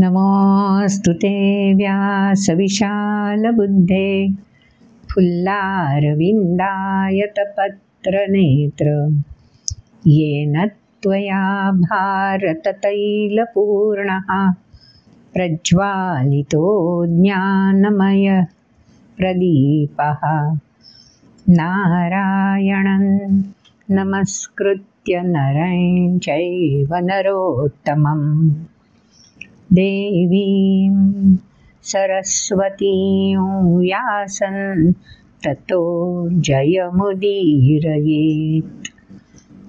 नमोऽस्तुते व्यासविशालबुद्धे फुल्लारविन्दायतपत्रनेत्र येन त्वया भारततैलपूर्णः प्रज्वालितो ज्ञानमयप्रदीपः नारायणं नमस्कृत्य नरं चैव नरोत्तमं देवीं सरस्वतीं व्यासं ततो जयमुदीरयेत्।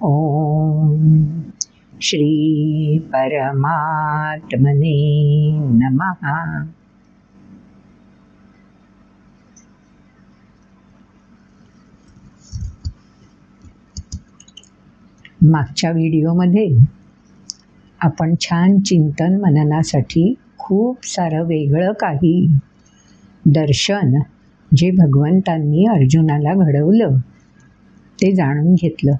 ॐ श्री परमात्मने नमः। मागच्या व्हिडिओमध्ये आपण छान चिंतन मननासाठी खूप सारं वेगळं काही दर्शन जे भगवंतांनी अर्जुनाला घडवलं ते जाणून घेतलं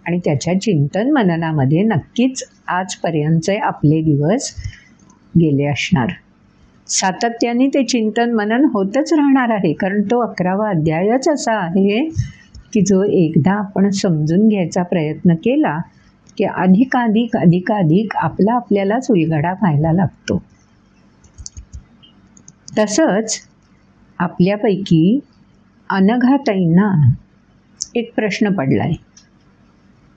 आणि त्याच्या चिंतन मननामध्ये नक्कीच आजपर्यंतचे आपले दिवस गेले असणार। सातत्याने ते चिंतन मनन होतच राहणार आहे, कारण तो 11वा अध्यायच असा आहे की जो एकदा आपण समजून घ्यायचा प्रयत्न केला की अधिकाधिक आपल्यालाच उलगडा व्हायला लागतो। तसंच आपल्यापैकी अनघाताईंना एक प्रश्न पडला आहे।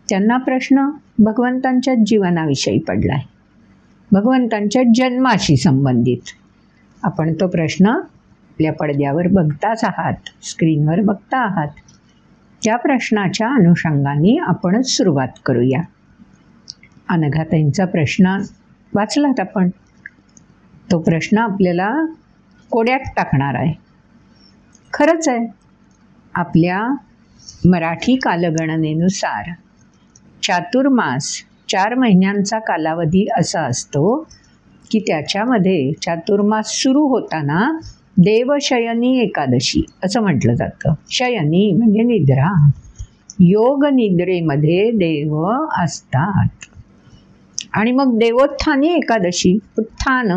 त्यांना प्रश्न भगवंतांच्या जीवनाविषयी पडला आहे, भगवंतांच्या जन्माशी संबंधित। आपण तो प्रश्न आपल्या पडद्यावर बघताच आहात, स्क्रीनवर बघता आहात। त्या प्रश्नाच्या अनुषंगाने आपणच सुरुवात करूया। अनघाताईंचा प्रश्न वाचलात आपण, तो प्रश्न आपल्याला कोड्यात टाकणार आहे। खरंच आहे, आपल्या मराठी कालगणनेनुसार चातुर्मास 4 महिन्यांचा कालावधी असा असतो की त्याच्यामध्ये चातुर्मास सुरू होताना देवशयनी एकादशी असं म्हटलं जातं। शयनी म्हणजे निद्रा, योग निद्रेमध्ये देव असतात। आणि मग देवोत्थानी एकादशी, उत्थान,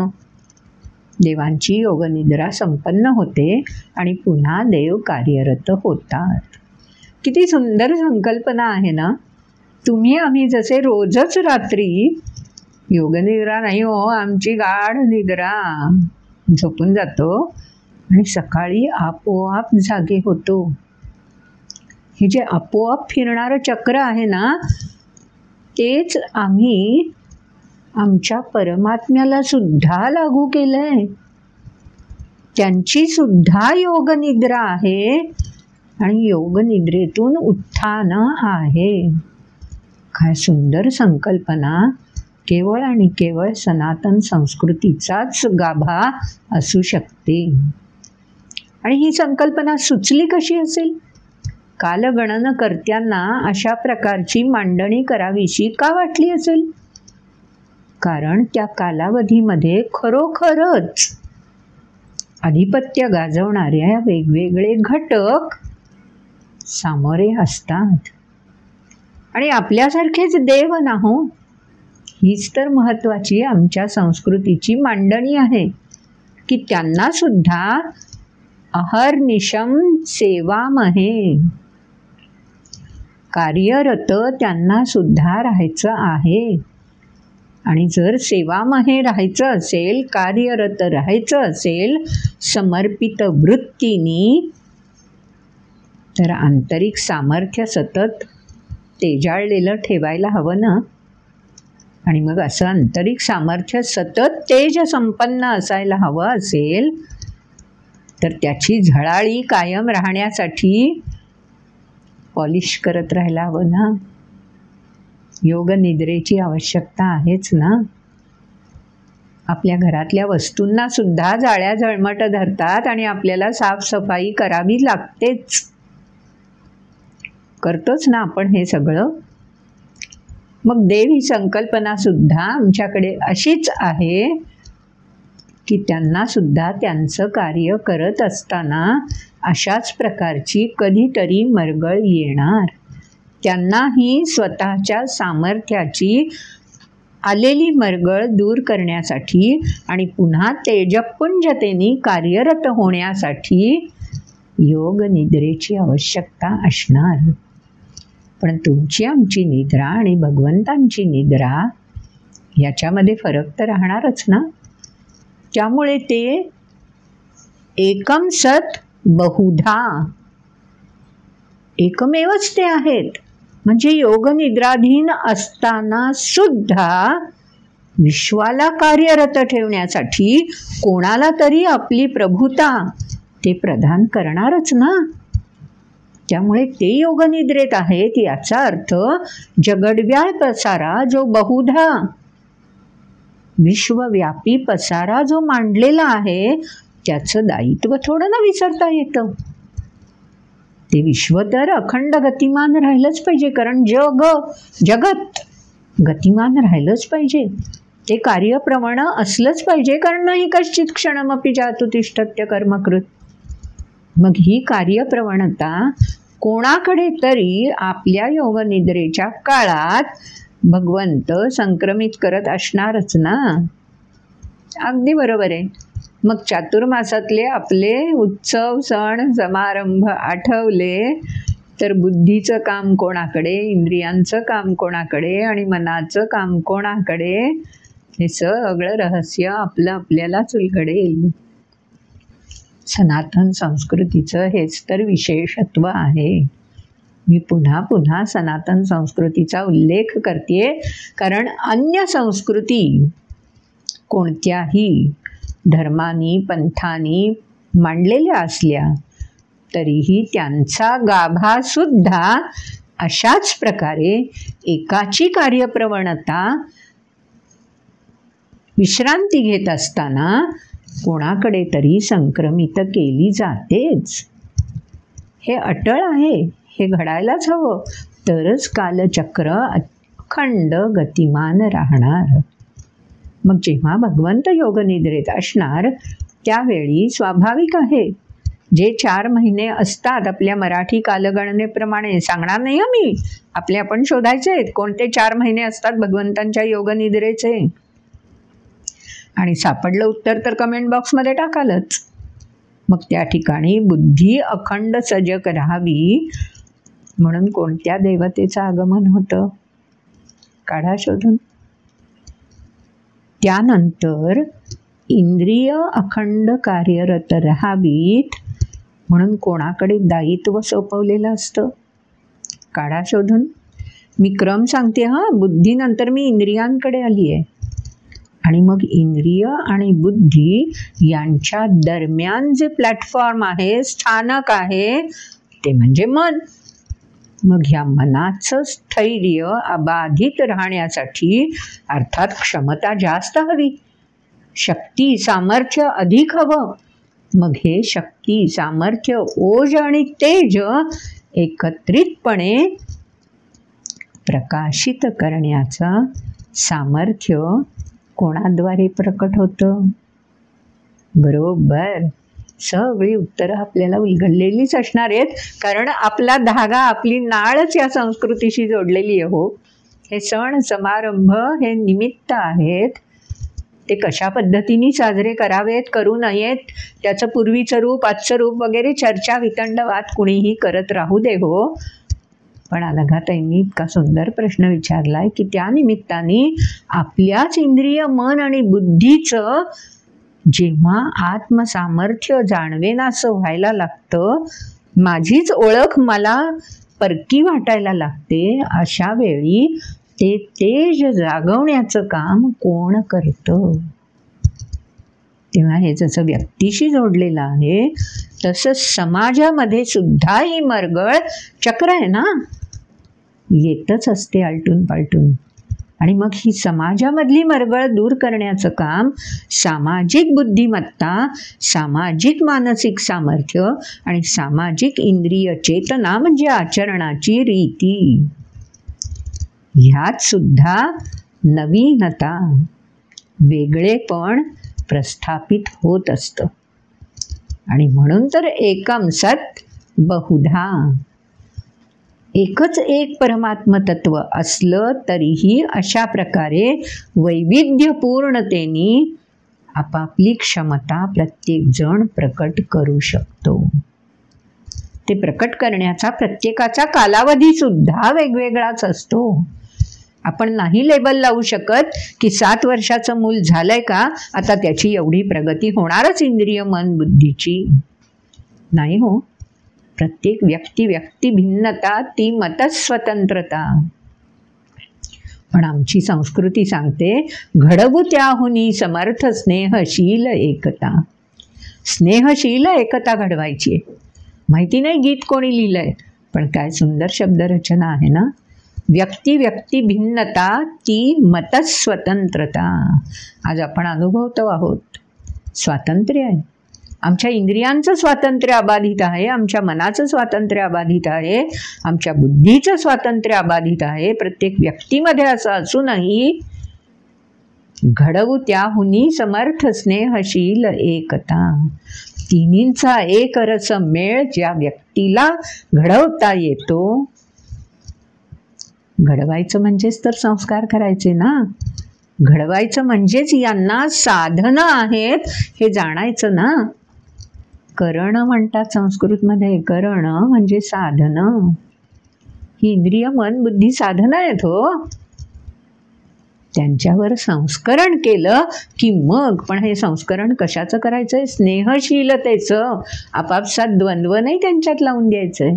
देवांची योगनिद्रा संपन्न होते आणि पुन्हा देव कार्यरत होतात। किती सुंदर संकल्पना आहे ना। तुम्ही आम्ही जसे रोजच रात्री योगनिद्रा नाही हो, आमची गाढ निद्रा, झोपून जातो आणि सकाळी आपोआप जागे होतो। हे जे आपोआप फिरणारं चक्र आहे ना, तेच आम्ही आमच्या परमात्म्याला सुद्धा लागू केलंय। त्यांची सुद्धा योगनिद्रा आहे आणि योगनिद्रेतून उत्थान आहे। काय सुंदर संकल्पना! केवळ आणि केवळ सनातन संस्कृतीचाच गाभा असू शकते। आणि ही संकल्पना सुचली कशी असेल? कालगणनकर्त्यांना अशा प्रकारची मांडणी करावीशी का वाटली असेल? कारण त्या कालावधीमध्ये खरोखरच आधिपत्य गाजवणाऱ्या वेगवेगळे घटक सामोरे असतात आणि आपल्यासारखेच देव ना हो। हीच तर महत्त्वाची आमच्या संस्कृतीची मांडणी आहे की त्यांना सुद्धा अहर्निशम सेवामहे, कार्यरत त्यांना सुद्धा राहायचं आहे। आणि जर सेवामहे राहायचं असेल, कार्यरत राहायचं असेल समर्पित वृत्तीने, तर आंतरिक सामर्थ्य सतत तेजाळलेलं ठेवायला हवं ना। आणि मग असं आंतरिक सामर्थ्य सतत तेज संपन्न असायला हवं असेल तर त्याची झळाळी कायम राहण्यासाठी पॉलिश करत राहायला हवं ना। योगनिद्रेची आवश्यकता आहेच ना। आपल्या घरातल्या वस्तूंना सुद्धा जाळ्या झळमट धरतात आणि आपल्याला साफसफाई करावी लागतेच। करतोच ना आपण हे सगळं। मग देव ही संकल्पना सुद्धा आमच्याकडे अशीच आहे की त्यांना सुद्धा त्यांचं कार्य करत असताना अशाच प्रकारची कधीतरी मरगळ येणार। त्यांनाही स्वतःच्या सामर्थ्याची आलेली मरगळ दूर करण्यासाठी आणि पुन्हा तेजपुंजतेने कार्यरत होण्यासाठी योग निद्रेची आवश्यकता असणार. पण तुमची आमची निद्रा आणि भगवंतांची निद्रा याच्यामध्ये फरक तर राहणारच ना. त्यामुळे ते एकम सत बहुधा, एकमेवच ते आहेत. म्हणजे योग निद्राधीन असताना सुद्धा विश्वाला कार्यरत ठेवण्यासाठी कोणाला तरी आपली प्रभुता ते प्रदान करणारच ना. त्यामुळे ते योगनिद्रेत आहेत. याचा अर्थ जगडव्याळ पसारा जो बहुधा विश्वव्यापी पसारा जो मांडलेला आहे त्याचं दायित्व थोडं ना विसरता येतं. ते विश्व तर अखंड गतिमान राहिलंच पाहिजे, कारण जगत गतिमान राहिलंच पाहिजे. ते कार्यप्रमाण असलंच पाहिजे, कारण नाही कश्चित क्षणमपि जातु तिष्ठत्य कर्मकृत. मग ही कार्यप्रवणता कोणाकडे तरी आपल्या योगनिद्रेच्या काळात भगवंत संक्रमित करत असणारच ना. अगदी बरोबर आहे. मग चातुर्मासातले आपले उत्सव सण समारंभ आठवले तर बुद्धीचं काम कोणाकडे, इंद्रियांचं काम कोणाकडे आणि मनाचं काम कोणाकडे, हे सगळं रहस्य आपलं आपल्यालाच उलगडेल. सनातन संस्कृतीचं हेच तर विशेषत्व आहे. मी पुन्हा पुन्हा सनातन संस्कृतीचा उल्लेख करते, कारण अन्य संस्कृती कोणत्याही धर्मानी पंथानी मांडलेल्या असल्या तरीही त्यांचा गाभासुद्धा अशाच प्रकारे एकाची कार्यप्रवणता विश्रांती घेत असताना कोणाकडे तरी संक्रमित केली जातेच. हे अटळ आहे. हे घडायलाच हवं, तरच कालचक्र अखंड गतिमान राहणार. मग जेव्हा भगवंत योगनिद्रेत असणार त्यावेळी स्वाभाविक आहे, जे 4 महिने असतात आपल्या मराठी कालगणनेप्रमाणे सांगणार नाही मी, आपले आपण शोधायचे आहेत कोणते 4 महिने असतात भगवंतांच्या योगनिद्रेचे. आणि सापडलं उत्तर तर कमेंट बॉक्समध्ये टाकालच. मग त्या ठिकाणी बुद्धी अखंड सजग राहावी म्हणून कोणत्या देवतेचं आगमन होतं, काढा शोधून. त्यानंतर इंद्रिय अखंड कार्यरत राहावीत म्हणून कोणाकडे दायित्व सोपवलेलं असतं, काढा शोधून. मी क्रम सांगते हां. बुद्धीनंतर मी इंद्रियांकडे आली आहे आणि मग इंद्रिय आणि बुद्धी यांच्या दरम्यान जे प्लॅटफॉर्म आहे, स्थानक आहे, ते म्हणजे मन. मग ह्या मनाचं स्थैर्य अबाधित राहण्यासाठी अर्थात क्षमता जास्त हवी, शक्ती सामर्थ्य अधिक हवं. मग हे शक्ती सामर्थ्य ओज आणि तेज एकत्रितपणे प्रकाशित करण्याचं सामर्थ्य कोणाद्वारे प्रकट होतं? बरोबर, सगळी उत्तरं आपल्याला उलगडलेलीच असणार आहेत, कारण आपला धागा आपली नाळच या संस्कृतीशी जोडलेली आहे. हो, हे सण समारंभ हे निमित्त आहेत. ते कशा पद्धतीने साजरे करावेत करू नयेत त्याचं पूर्वीचं रूप आजचं रूप वगैरे चर्चा वितंडवाद कुणीही करत राहू दे. हो, पण अनघाताईंनी इतका सुंदर प्रश्न विचारलाय की त्या निमित्ताने आपल्याच इंद्रिय मन आणि बुद्धीचं जेव्हा आत्मसामर्थ्य जाणवेनासं व्हायला लागतं, माझीच ओळख मला परकी वाटायला लागते, अशा वेळी ते तेज जागवण्याचं काम कोण करतं? तेव्हा हे जसं व्यक्तीशी जोडलेलं आहे तसं समाजामध्ये सुद्धा ही मरगळ चक्र आहे ना, येतच असते आलटून पालटून. आणि मग ही समाजामधली मरगळ दूर करण्याचं काम सामाजिक बुद्धिमत्ता, सामाजिक मानसिक सामर्थ्य आणि सामाजिक इंद्रिय चेतना म्हणजे आचरणाची रीती, ह्यात सुद्धा नवीनता, वेगळेपण प्रस्थापित होत असतं. आणि म्हणून तर एकम सत बहुधा. एकच एक परमात्म तत्व असलं तरीही अशा प्रकारे वैविध्यपूर्णतेने आपापली क्षमता प्रत्येक जण प्रकट करू शकतो. ते प्रकट करण्याचा प्रत्येकाचा कालावधी सुद्धा वेगवेगळाच असतो. आपण नाही लेबल लावू शकत की 7 वर्षाचं मूल झालंय का आता त्याची एवढी प्रगती होणारच इंद्रिय मन बुद्धीची. नाही हो. प्रत्येक व्यक्ती भिन्नता ती मतस्वतंत्रता. पण आमची संस्कृती सांगते घडवू त्याहुनी समर्थ स्नेहशील एकता. स्नेहशील एकता घडवायची आहे. माहिती नाही गीत कोणी लिहिलंय, पण काय सुंदर शब्दरचना आहे ना. व्यक्ती भिन्नता ती मतस्वतंत्रता. आज आपण अनुभवतो आहोत. स्वातंत्र्य आहे. आमच्या इंद्रियांचं स्वातंत्र्य अबाधित आहे, आमच्या मनाचं स्वातंत्र्य अबाधित आहे, आमच्या बुद्धीचं स्वातंत्र्य अबाधित आहे. प्रत्येक व्यक्तीमध्ये असं असूनही घडवू त्याहुनी समर्थ स्नेहशील एकता. तिन्हींचा एक रस मेळ ज्या व्यक्तीला घडवता येतो. घडवायचं म्हणजेच तर संस्कार करायचे ना. घडवायचं म्हणजेच यांना साधनं आहेत हे जाणायचं ना. करण म्हणतात संस्कृतमध्ये. करण म्हणजे साधनं. ही इंद्रिय मन बुद्धी साधनं आहेत हो. त्यांच्यावर संस्करण केलं की मग, पण हे संस्करण कशाचं करायचं आहे? स्नेहशीलतेचं. आपापसात द्वंद्व नाही त्यांच्यात लावून द्यायचंय.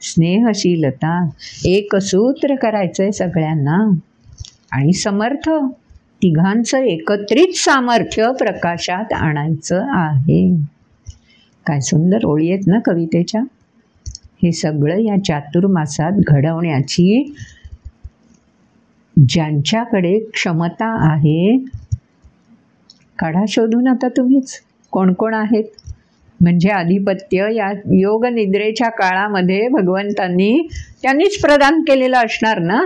स्नेहशीलता एक सूत्र करायचंय सगळ्यांना. आणि समर्थ तिघांचं एकत्रित सामर्थ्य प्रकाशात आणायचं आहे. काय सुंदर ओळी आहेत ना कवितेच्या. हे सगळं या चातुर्मासात घडवण्याची ज्यांच्याकडे क्षमता आहे, काढा शोधून आता तुम्हीच कोण कोण आहेत. म्हणजे आधिपत्य या योग निद्रेच्या काळामध्ये भगवंतांनी त्यांनीच प्रदान केलेलं असणार ना.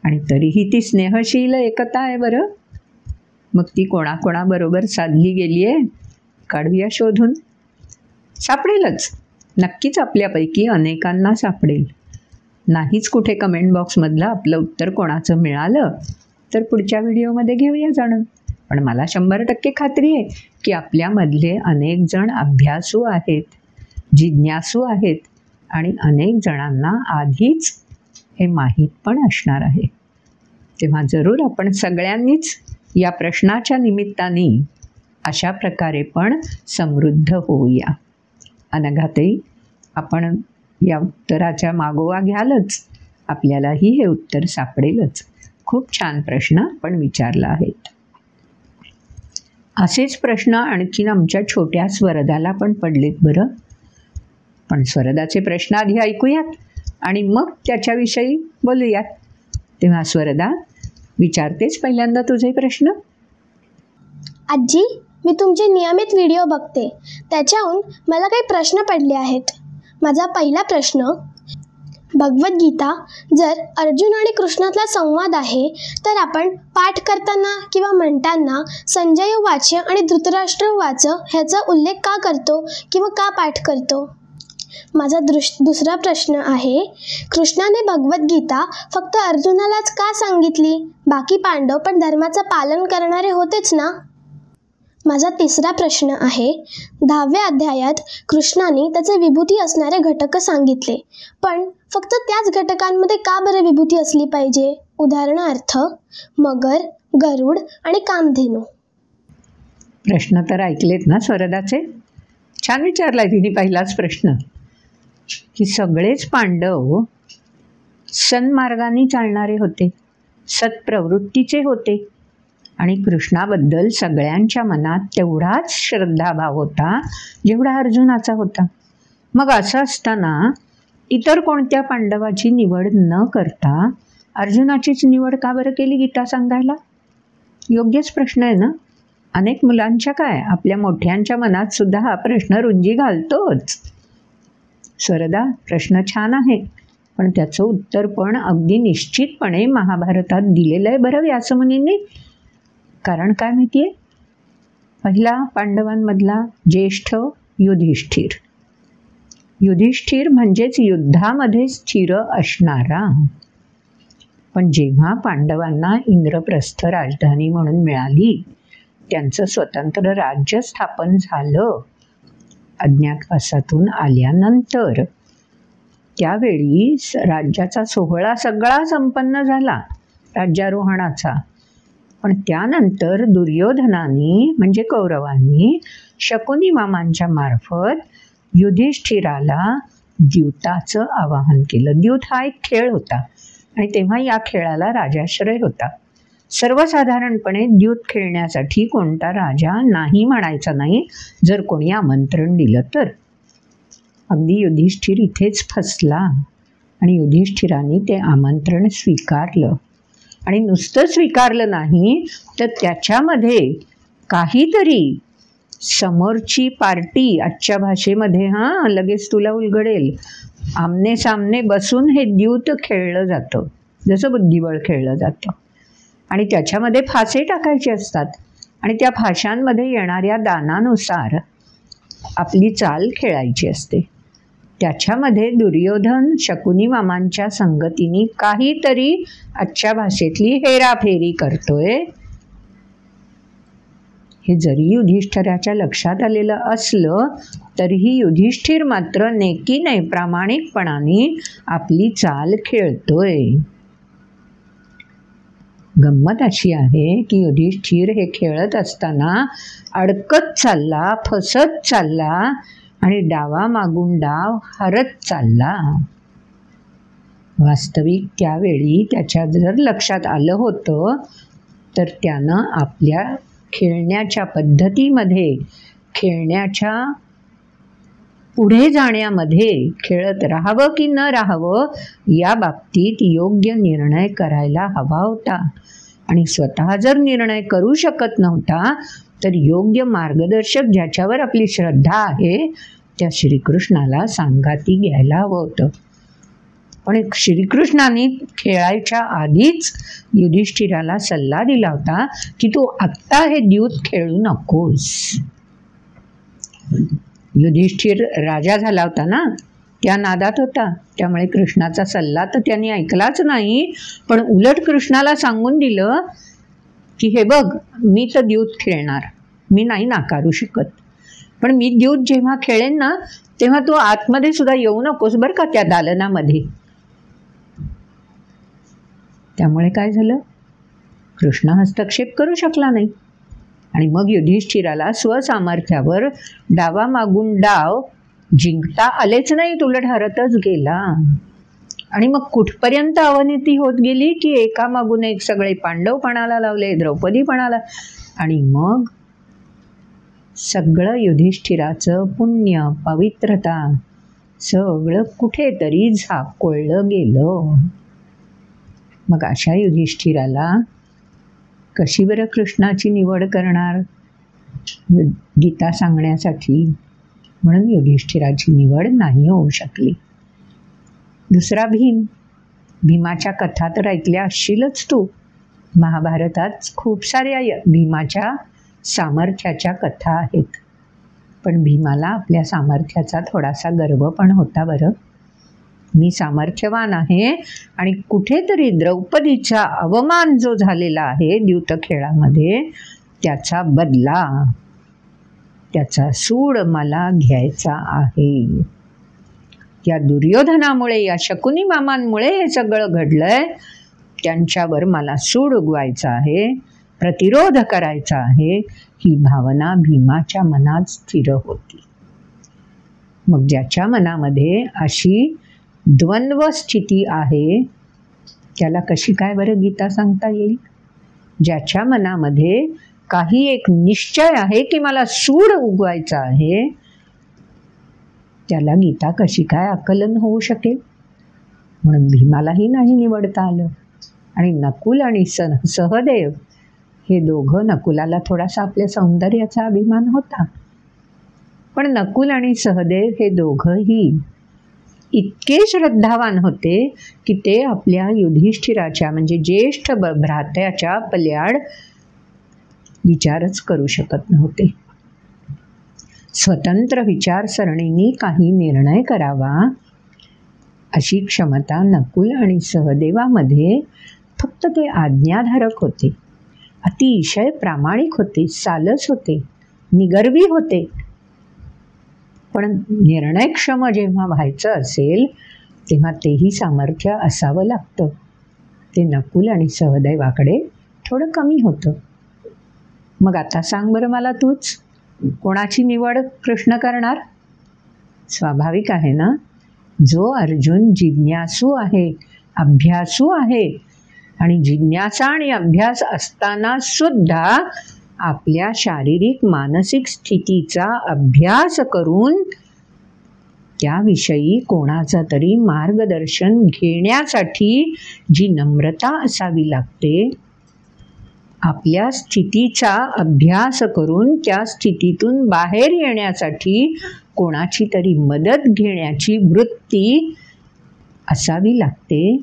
आणि तरीही ती स्नेहशील एकता आहे बरं. मग ती कोणाकोणाबरोबर साधली गेली आहे काढूया शोधून. सापडेलच नक्कीच. आपल्यापैकी अनेकांना सापडेल. नाहीच कुठे कमेंट बॉक्समधलं आपलं उत्तर कोणाचं मिळालं तर पुढच्या व्हिडिओमध्ये घेऊया जाणून. पण मला 100% खात्री आहे की आपल्यामधले अनेक जण अभ्यासू आहेत, जिज्ञासू आहेत आणि अनेक जणांना आधीच हे माहीत पण असणार आहे. तेव्हा जरूर आपण सगळ्यांनीच या प्रश्नाच्या निमित्ताने अशा प्रकारे पण समृद्ध होऊया. अनघाताई, आपण या उत्तराच्या मागोवा घ्यालच. आपल्यालाही हे उत्तर सापडेलच. खूप छान प्रश्न पण विचारला आहेत. असेच प्रश्न आणखीन आमच्या छोट्या स्वरदाला पण पडलेत बरं. पण स्वरदाचे प्रश्न आधी ऐकूयात आणि मग त्याच्याविषयी बोलूयात. तेव्हा स्वरदा, विचारतेच पहिल्यांदा तुझे प्रश्न. आजी, मी तुमचे नियमित व्हिडिओ बघते. त्याच्याहून मला काही प्रश्न पडले आहेत. माझा पहिला प्रश्न, भगवद्गीता जर अर्जुन आणि कृष्णातला संवाद आहे तर आपण पाठ करताना किंवा म्हणताना संजय वाच आणि धृतराष्ट्र वाच ह्याचा उल्लेख का करतो किंवा का पाठ करतो? माझा दुसरा प्रश्न आहे, कृष्णाने भगवद्गीता फक्त अर्जुनालाच का सांगितली? बाकी पांडव पण धर्माचं पालन करणारे होतेच ना? माझा तिसरा प्रश्न आहे, 10व्या अध्यायात कृष्णाने त्याचे विभूती असणारे घटक सांगितले, पण फक्त त्याच घटकांमध्ये का बरं विभूती असली पाहिजे? उदाहरणार्थ मगर, गरुड आणि कामधेनू. प्रश्न तर ऐकलेत ना स्वरदाचे. छान विचारलाय तिने पहिलाच प्रश्न, की सगळेच पांडव सन्मार्गाने चालणारे होते, सत्प्रवृत्तीचे होते आणि कृष्णाबद्दल सगळ्यांच्या मनात तेवढाच श्रद्धाभाव होता जेवढा अर्जुनाचा होता. मग असं असताना इतर कोणत्या पांडवाची निवड न करता अर्जुनाचीच निवड का बरं केली गीता सांगायला? योग्यच प्रश्न आहे ना. अनेक मुलांच्या काय, आपल्या मोठ्यांच्या मनात सुद्धा हा प्रश्न रुंजी घालतोच. स्वरदा, प्रश्न छान आहे, पण त्याचं उत्तर पण अगदी निश्चितपणे महाभारतात दिलेलं आहे बरं व्यासमुनींनी. कारण काय माहिती आहे? पहिला पांडवांमधला ज्येष्ठ युधिष्ठिर, युधिष्ठिर म्हणजेच युद्धामध्ये स्थिर असणारा. पण जेव्हा पांडवांना इंद्रप्रस्थ राजधानी म्हणून मिळाली, त्यांचं स्वतंत्र राज्य स्थापन झालं, अज्ञातवासातून आल्यानंतर, त्यावेळी राज्याचा सोहळा सगळा संपन्न झाला राज्यारोहणाचा. पण त्यानंतर दुर्योधनाने म्हणजे कौरवांनी शकुनी मामांच्या मार्फत युधिष्ठिराला द्यूताचं आवाहन केलं. द्यूत हा एक खेळ होता आणि तेव्हा या खेळाला राजाश्रय होता. सर्वसाधारणपणे द्यूत खेळण्यासाठी कोणता राजा नाही म्हणायचा नाही जर कोणी आमंत्रण दिलं तर. अगदी युधिष्ठिर इथेच फसला आणि युधिष्ठिराने ते आमंत्रण स्वीकारलं. आणि नुसतं स्वीकारलं नाही तर त्याच्यामध्ये काहीतरी समोरची पार्टी, आजच्या भाषेमध्ये लगेच तुला उलगडेल, आमने सामने बसून हे द्यूत खेळलं जातं, जसं बुद्धिबळ खेळलं जातं. आणि त्याच्यामध्ये फासे टाकायचे असतात आणि त्या फाशांमध्ये येणाऱ्या दानानुसार आपली चाल खेळायची असते. त्याच्यामध्ये दुर्योधन शकुनी मामांच्या संगतीने काहीतरी आजच्या भाषेतली हेराफेरी करतोय. हे जरी युधिष्ठिराच्या लक्षात आलेलं असलं तरीही युधिष्ठिर मात्र नेकीने प्रामाणिकपणाने आपली चाल खेळतोय. गंमत अशी आहे की युधिष्ठिर हे खेळत असताना अडकत चालला, फसत चालला आणि डावा मागून डाव हरत चालला. वास्तविक त्यावेळी त्याच्या जर लक्षात आलं होतं तर त्यानं आपल्या खेळण्याच्या पद्धतीमध्ये, खेळण्याच्या पुढे जाण्यामध्ये, खेळत राहावं की न राहावं या बाबतीत योग्य निर्णय करायला हवा होता. आणि स्वतः जर निर्णय करू शकत नव्हता तर योग्य मार्गदर्शक ज्याच्यावर आपली श्रद्धा आहे त्या श्रीकृष्णाला सांगाती घ्यायला हवं होतं. पण श्रीकृष्णाने खेळायच्या आधीच युधिष्ठिराला सल्ला दिला होता की तू आत्ता हे द्यूत खेळू नकोस. युधिष्ठिर राजा झाला होता ना, त्या नादात होता, त्यामुळे कृष्णाचा सल्ला तर त्यांनी ऐकलाच नाही. पण उलट कृष्णाला सांगून दिलं की हे बघ, मी तर द्यूत खेळणार, मी नाही नाकारू शकत, पण मी द्यूत जेव्हा खेळेन ना तेव्हा तू आतमध्ये सुद्धा येऊ नकोस बरं का त्या दालनामध्ये. त्यामुळे काय झालं, कृष्ण हस्तक्षेप करू शकला नाही आणि मग युधिष्ठिराला स्वसामर्थ्यावर डावा मागून डाव जिंकता आलेच नाही, उलट हरतच गेला. आणि मग कुठपर्यंत अवनती होत गेली की एकामागून एक सगळे पांडव पणाला लावले, द्रौपदी पणाला, आणि मग सगळं युधिष्ठिराचं पुण्य, पवित्रता सगळं कुठेतरी झाकोळलं गेलं. मग अशा युधिष्ठिराला कशी बरं कृष्णाची निवड करणार गीता सांगण्यासाठी? म्हणून युधिष्ठिराची निवड नाही होऊ शकली. दुसरा भीम. भीमाच्या कथा तर ऐकल्या असशीलच तू. महाभारतात खूप साऱ्या भीमाच्या सामर्थ्याच्या कथा आहेत. पण भीमाला आपल्या सामर्थ्याचा थोडासा गर्व पण होता बरं. मी सामर्थ्यवान आहे आणि कुठेतरी द्रौपदीचा अवमान जो झालेला आहे द्यूत खेळामध्ये त्याचा बदला, त्याचा सूड मला घ्यायचा आहे. या दुर्योधनामुळे, या शकुनी मामांमुळे हे सगळं घडलंय, त्यांच्यावर मला सूड उगवायचा आहे, प्रतिरोध करायचा आहे, ही भावना भीमाच्या मनात स्थिर होती. मग ज्याच्या मनामध्ये अशी द्वंद्व स्थिती आहे त्याला कशी काय बरं गीता सांगता येईल? ज्याच्या मनामध्ये काही एक निश्चय आहे की मला सूड उगवायचा आहे, त्याला गीता कशी काय आकलन होऊ शकेल? म्हणून भीमालाही नाही निवडता आलं. आणि नकुल आणि सहदेव हे दोघं, नकुलाला थोडासा आपल्या सौंदर्याचा अभिमान होता, पण नकुल आणि सहदेव हे दोघंही इतके श्रद्धावान होते की ते आपल्या युधिष्ठिराच्या म्हणजे ज्येष्ठ भ्रात्याच्या पल्याड विचारच करू शकत नव्हते. स्वतंत्र विचारसरणीने काही निर्णय करावा अशी क्षमता नकुल आणि सहदेवामध्ये फक्त ते आज्ञाधारक होते. अतिशय प्रामाणिक होते, सालस होते, निगर्वी होते. पण निर्णयक्षम जेव्हा व्हायचं असेल तेव्हा तेही सामर्थ्य असावं लागतं. ते नकुल आणि सहदेवाकडे थोडं कमी होतं. मग आता सांग बरं मला तूच, कोणाची निवड कृष्ण करणार? स्वाभाविक आहे ना, जो अर्जुन जिज्ञासू आहे, अभ्यासू आहे आणि जिज्ञासा आणि अभ्यास असताना सुद्धा आपल्या शारीरिक मानसिक स्थितीचा अभ्यास करून त्याविषयी कोणाचं तरी मार्गदर्शन घेण्यासाठी जी नम्रता असावी लागते, आपल्या स्थितीचा अभ्यास करून त्या स्थितीतून बाहेर येण्यासाठी कोणाची तरी मदत घेण्याची वृत्ती असावी लागते,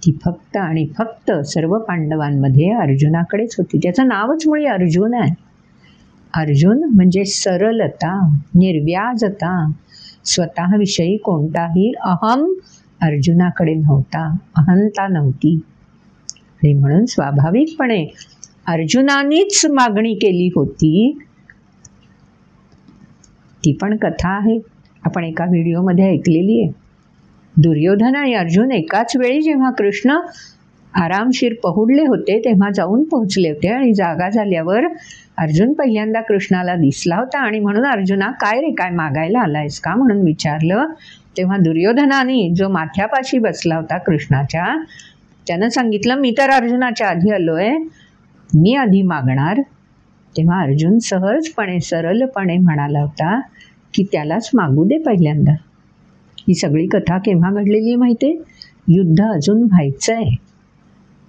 ती फक्त आणि फक्त सर्व पांडवांमध्ये अर्जुनाकडेच होती. त्याचं नावच मुळे अर्जुन आहे. अर्जुन म्हणजे सरलता, निर्व्याजता, स्वतःविषयी कोणताही अहम अर्जुनाकडे नव्हता, अहंता नव्हती. आणि म्हणून स्वाभाविकपणे अर्जुनानेच मागणी केली होती. ती पण कथा आहे, आपण एका व्हिडिओमध्ये ऐकलेली आहे. दुर्योधन आणि अर्जुन एकाच वेळी जेव्हा कृष्ण आरामशीर पहुडले होते तेव्हा जाऊन पोहोचले होते आणि जागा झाल्यावर अर्जुन पहिल्यांदा कृष्णाला दिसला होता आणि म्हणून अर्जुना काय रे, काय मागायला आलायस का म्हणून विचारलं. तेव्हा दुर्योधनाने जो माथ्यापाशी बसला होता कृष्णाच्या, त्यानं सांगितलं मी तर अर्जुनाच्या आधी आलोय, मी आधी मागणार. तेव्हा अर्जुन सहजपणे सरळपणे म्हणाला होता की त्यालाच मागू दे पहिल्यांदा. ही सगळी कथा केव्हा घडलेली माहिती आहे? युद्ध अजून व्हायचं आहे,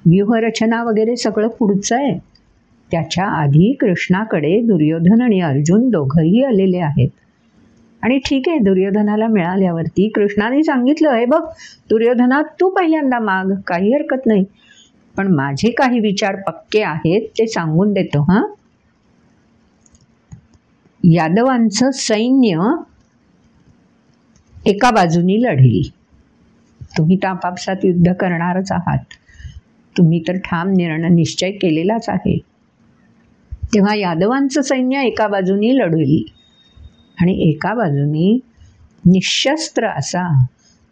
व्यूहरचना वगैरे सगळं पुढचं आहे. त्याच्या आधी कृष्णाकडे दुर्योधन आणि अर्जुन दोघंही आलेले आहेत. आणि ठीक आहे, दुर्योधनाला मिळाल्यावरती कृष्णाने सांगितलं, हे बघ दुर्योधना, तू पहिल्यांदा माग, काही हरकत नाही, पण माझे काही विचार पक्के आहेत ते सांगून देतो. हां, यादवांचं सैन्य एका बाजूनी लढेल. तुम्ही तर आपापसात युद्ध करणारच आहात, तुम्ही तर ठाम निर्णय निश्चय केलेलाच आहे. तेव्हा यादवांचं सैन्य एका बाजूनी लढेल आणि एका बाजूनी निशस्त्र असा,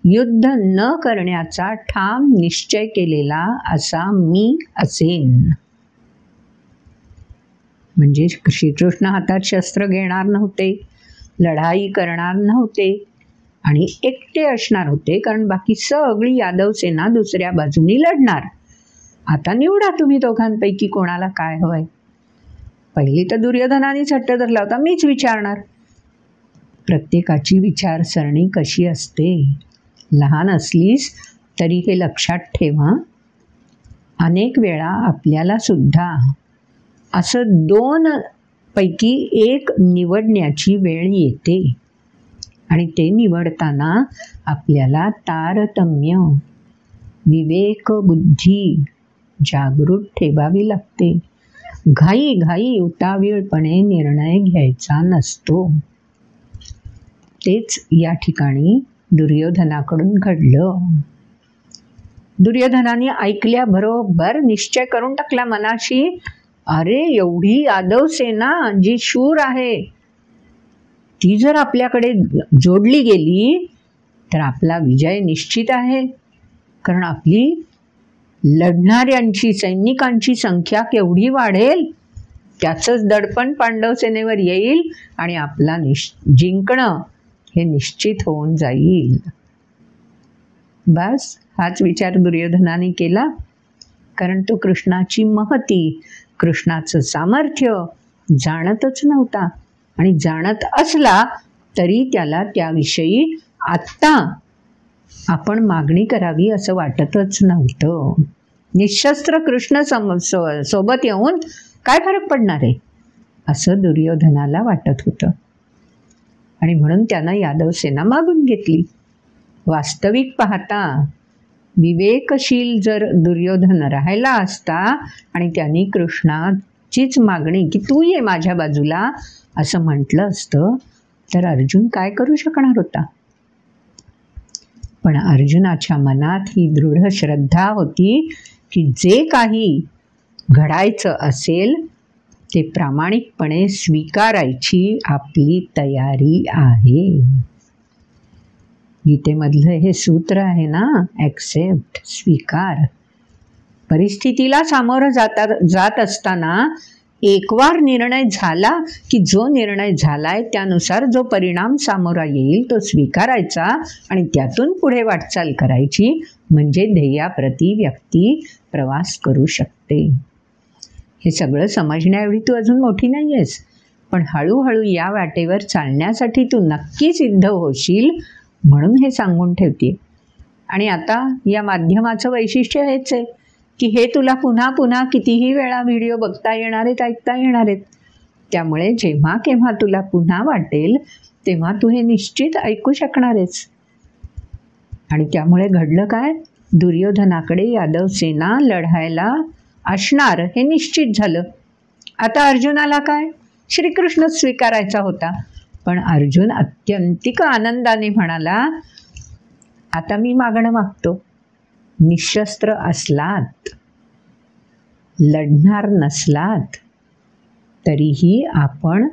युद्ध न करण्याचा ठाम निश्चय केलेला असा मी असेन. म्हणजे श्रीकृष्ण हातात शस्त्र घेणार नव्हते, लढाई करणार नव्हते आणि एकटे असणार होते, कारण बाकी सगळी यादव सेना दुसऱ्या बाजूनी लढणार. आता निवडा तुम्ही दोघांपैकी कोणाला काय हवंय. पहिली तर दुर्योधनानेच हट्ट धरला होता, मीच विचारणार. प्रत्येकाची विचारसरणी कशी असते, लहान असलीस तरी हे लक्षात ठेवा. अनेक वेळा आपल्याला सुद्धा असं 2 पैकी 1 निवडण्याची वेळ येते आणि ते निवडताना आपल्याला तारतम्य, विवेक, बुद्धी जागृत ठेवावी लागते. घाई उतावीळपणे निर्णय घ्यायचा नसतो. तेच या ठिकाणी दुर्योधनाकडून घडलं. दुर्योधनाने ऐकल्याबरोबर निश्चय करून टाकला मनाशी, अरे एवढी यादव सेना जी शूर आहे ती जर आपल्याकडे जोडली गेली तर आपला विजय निश्चित आहे, कारण आपली लढणाऱ्यांची, सैनिकांची संख्या केवढी वाढेल, त्याचंच दडपण पांडव सेनेवर येईल आणि आपला जिंकणं हे निश्चित होऊन जाईल. बस हाच विचार दुर्योधनाने केला, कारण तो कृष्णाची महती, कृष्णाचं सामर्थ्य जाणतच नव्हता आणि जाणत असला तरी त्याला त्याविषयी आत्ता आपण मागणी करावी असं वाटतच नव्हतं. निशस्त्र कृष्ण सोबत येऊन काय फरक पडणार आहे असं दुर्योधनाला वाटत होतं आणि म्हणून त्यानं यादव सेना मागून घेतली. वास्तविक पाहता विवेकशील जर दुर्योधन राहिला असता आणि त्यांनी कृष्णाचीच मागणी की तू ये माझ्या बाजूला असं म्हटलं असतं तर अर्जुन काय करू शकणार होता? पण अर्जुनाच्या मनात ही दृढ श्रद्धा होती की जे काही घडायचं असेल ते प्रामाणिकपणे स्वीकारायची आपली तयारी आहे. गीतेमधलं हे सूत्र आहे ना, ॲक्सेप्ट, स्वीकार. परिस्थितीला सामोरं जात असताना एकवार निर्णय झाला की जो निर्णय झालाय त्यानुसार जो परिणाम सामोरा येईल तो स्वीकारायचा आणि त्यातून पुढे वाटचाल करायची, म्हणजे ध्येयाप्रती व्यक्ती प्रवास करू शकते. हे सगळं समजण्याएवढी तू अजून मोठी नाही आहेस, पण हळूहळू या वाटेवर चालण्यासाठी तू नक्की सिद्ध होशील म्हणून हे सांगून ठेवते. आणि आता या माध्यमाचं वैशिष्ट्य हेच आहे की हे तुला पुन्हा पुन्हा कितीही वेळा व्हिडिओ बघता येणार आहेत, ऐकता येणार आहेत. त्यामुळे जेव्हा केव्हा तुला पुन्हा वाटेल तेव्हा तू हे निश्चित ऐकू शकणार आहेस. आणि त्यामुळे घडलं काय? दुर्योधनाकडे यादव सेना लढायला असणार हे निश्चित झालं. आता अर्जुनाला काय? श्रीकृष्णच स्वीकारायचा होता. पण अर्जुन अत्यंतिक आनंदाने म्हणाला, आता मी मागणं मागतो. निशस्त्र असलात, लढणार नसलात तरीही आपण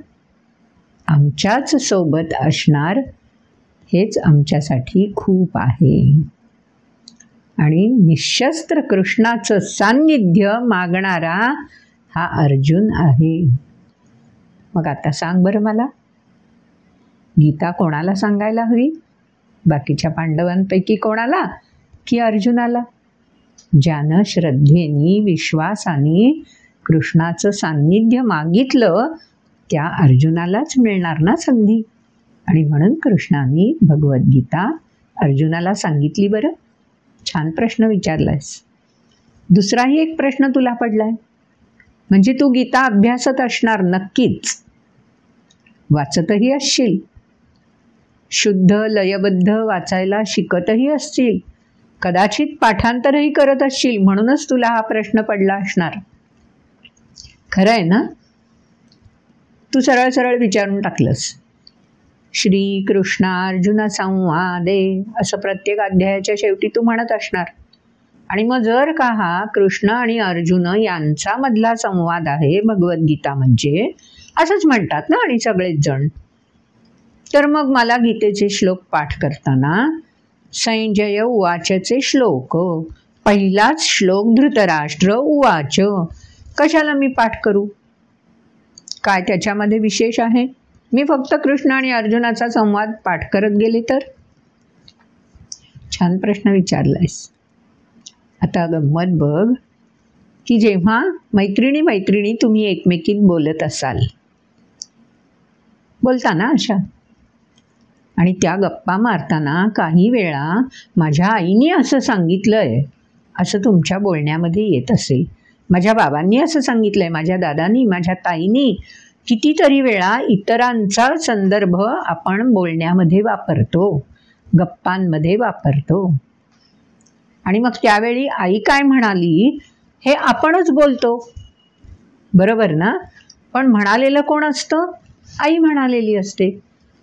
आमच्याच सोबत असणार, हेच आमच्यासाठी खूप आहे. आणि निशस्त्र कृष्णाचं सान्निध्य मागणारा हा अर्जुन आहे. मग आता सांग बरं मला, गीता कोणाला सांगायला हवी? बाकीच्या पांडवांपैकी कोणाला की अर्जुनाला? ज्यानं श्रद्धेने विश्वासाने कृष्णाचं सान्निध्य मागितलं त्या अर्जुनालाच मिळणार ना संधी. आणि म्हणून कृष्णाने भगवद्गीता अर्जुनाला सांगितली. बरं, छान प्रश्न विचारलायस. दुसराही एक प्रश्न तुला पडलाय, म्हणजे तू गीता अभ्यासत असणार नक्कीच, वाचतही असशील, शुद्ध लयबद्ध वाचायला शिकतही असशील, कदाचित पाठांतरही करत असशील, म्हणूनच तुला हा प्रश्न पडला असणार. खरं आहे ना? तू सरळ सरळ विचारून टाकलंस. श्री कृष्णार्जुन संवादे असं प्रत्येक अध्यायाच्या शेवटी तू म्हणत असणार. आणि मग जर का हा कृष्ण आणि अर्जुन यांचा मधला संवाद आहे भगवद्गीता म्हणजे, असंच म्हणतात ना आणि सगळेच जण, तर मग मला गीतेचे श्लोक पाठ करताना संजय उवाचचे श्लोक, पहिलाच श्लोक धृतराष्ट्र उवाच, कशाला मी पाठ करू? काय त्याच्यामध्ये विशेष आहे? मी फक्त कृष्ण आणि अर्जुनाचा संवाद पाठ करत गेले तर? छान प्रश्न विचारलायस. आता गंमत बघ की जेव्हा मैत्रिणी तुम्ही एकमेकीत बोलत असाल, बोलता ना अशा, आणि त्या गप्पा मारताना काही वेळा माझ्या आईने असं सांगितलंय असं तुमच्या बोलण्यामध्ये येत असेल, माझ्या बाबांनी असं सांगितलंय, माझ्या दादांनी, माझ्या ताईनी, कितीतरी वेळा इतरांचा संदर्भ आपण बोलण्यामध्ये वापरतो, गप्पांमध्ये वापरतो. आणि मग त्यावेळी आई काय म्हणाली हे आपणच बोलतो, बरोबर ना? पण म्हणालेलं कोण असतं? आई म्हणालेली असते.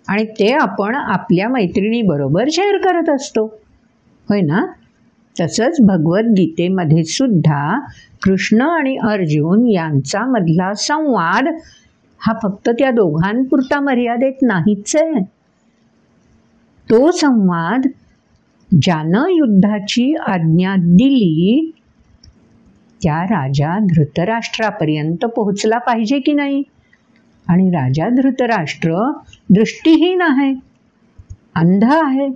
आणि ते आपण आपल्या मैत्रिणीबरोबर शेअर करत असतो, होय ना? तसंच भगवद्गीतेमध्ये सुद्धा कृष्ण आणि अर्जुन यांचा मधला संवाद हा फक्त त्या दोघांपुरता मर्यादित नाहीच आहे. तो संवाद ज्यानं युद्धाची आज्ञा दिली त्या राजा धृतराष्ट्रापर्यंत पोहोचला पाहिजे की नाही? आणि राजा धृतराष्ट्र दृष्टीहीन आहे, अंध आहे.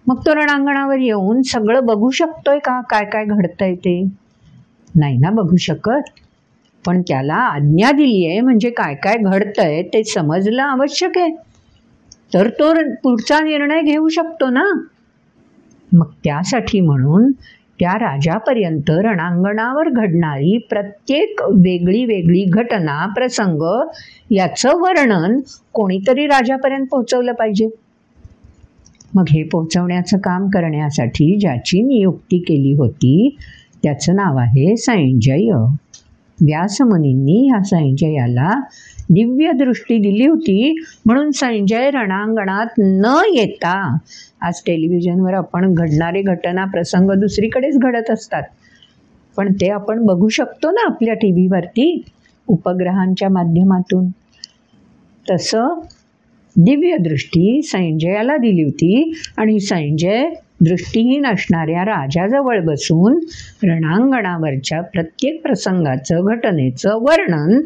मग तो रणांगणावर येऊन सगळं बघू शकतोय का? काय काय घडतंय ते नाही ना बघू शकत. पण त्याला आज्ञा दिली आहे म्हणजे काय काय घडतंय ते समजलं आवश्यक आहे, तर तो पुढचा निर्णय घेऊ शकतो ना. मग त्यासाठी म्हणून त्या राजापर्यंत रणांगणावर घडणारी प्रत्येक वेगळी वेगळी घटना, प्रसंग याचं वर्णन कोणीतरी राजापर्यंत पोहोचवलं पाहिजे. मग हे पोहोचवण्याचं काम करण्यासाठी ज्याची नियुक्ती केली होती त्याचं नाव आहे संजय. व्यासमुनींनी ह्या संजयाला दिव्य दृष्टी दिली होती म्हणून संजय रणांगणात न येता, आज टेलिव्हिजनवर आपण घडणारे घटना प्रसंग दुसरीकडेच घडत असतात, पण ते आपण बघू शकतो ना आपल्या टी व्हीवरती उपग्रहांच्या माध्यमातून. तसं दिव्य दृष्टी संजयाला दिली होती आणि संजय दृष्टीहीन असणाऱ्या राजाजवळ बसून रणांगणावरच्या प्रत्येक प्रसंगाचं, घटनेचं वर्णन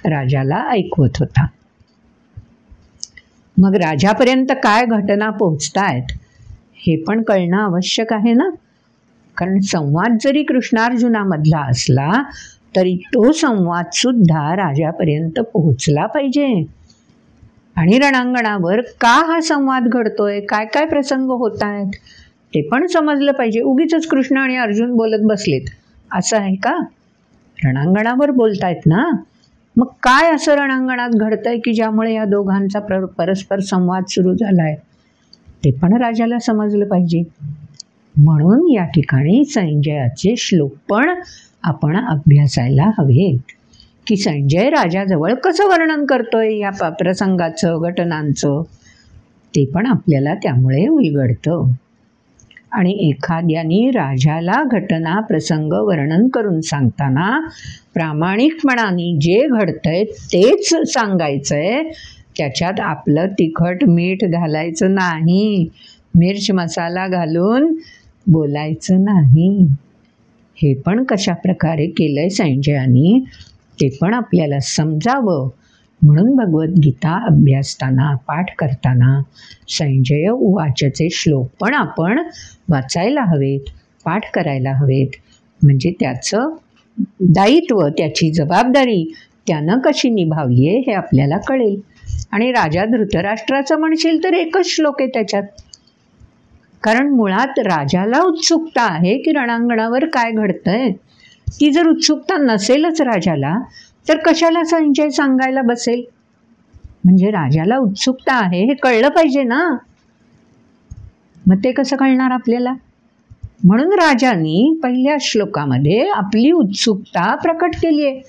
राजाला ऐकवत होता. मग राजापर्यंत काय घटना पोहोचतायत हे पण कळणं आवश्यक आहे ना, कारण संवाद जरी कृष्णार्जुनामधला असला तरी तो संवाद सुद्धा राजापर्यंत पोहोचला पाहिजे. आणि रणांगणावर का हा संवाद घडतोय, काय काय प्रसंग होत आहेत ते पण समजलं पाहिजे. उगीच कृष्ण आणि अर्जुन बोलत बसलेत असं आहे का? रणांगणावर बोलतायत ना, मग काय असं रणांगणात घडतंय की ज्यामुळे या दोघांचा परस्पर संवाद सुरू झालाय ते पण राजाला समजलं पाहिजे. म्हणून या ठिकाणी संजयाचे श्लोक पण आपण अभ्यासायला हवेत की संजय राजाजवळ कसं वर्णन करतोय या प्रसंगाचं, घटनांचं, ते पण आपल्याला त्यामुळे उलगडतं. आणि एखाद्याने राजाला घटना, प्रसंग वर्णन करून सांगताना प्रामाणिकपणाने जे घडतंय तेच सांगायचंय, त्याच्यात आपलं तिखट मीठ घालायचं नाही, मिर्च मसाला घालून बोलायचं नाही. हे पण कशा प्रकारे केलंय संजयानी ते पण आपल्याला समजावं म्हणून भगवद्गीता अभ्यासताना, पाठ करताना संजय उवाचचे श्लोक पण आपण वाचायला हवेत, पाठ करायला हवेत. म्हणजे त्याचं दायित्व, त्याची जबाबदारी त्यानं कशी निभावली आहे हे आपल्याला कळेल. आणि राजा धृतराष्ट्राचं म्हणशील तर एकच श्लोक आहे त्याच्यात, कारण मुळात राजाला उत्सुकता आहे की रणांगणावर काय घडतंय. ती जर उत्सुकता नसेलच राजाला तर कशाला संजय सांगायला बसेल. म्हणजे राजाला उत्सुकता आहे हे कळलं पाहिजे ना, मग ते कसं कळणार आपल्याला. म्हणून राजाने पहिल्या श्लोकामध्ये आपली उत्सुकता प्रकट केली आहे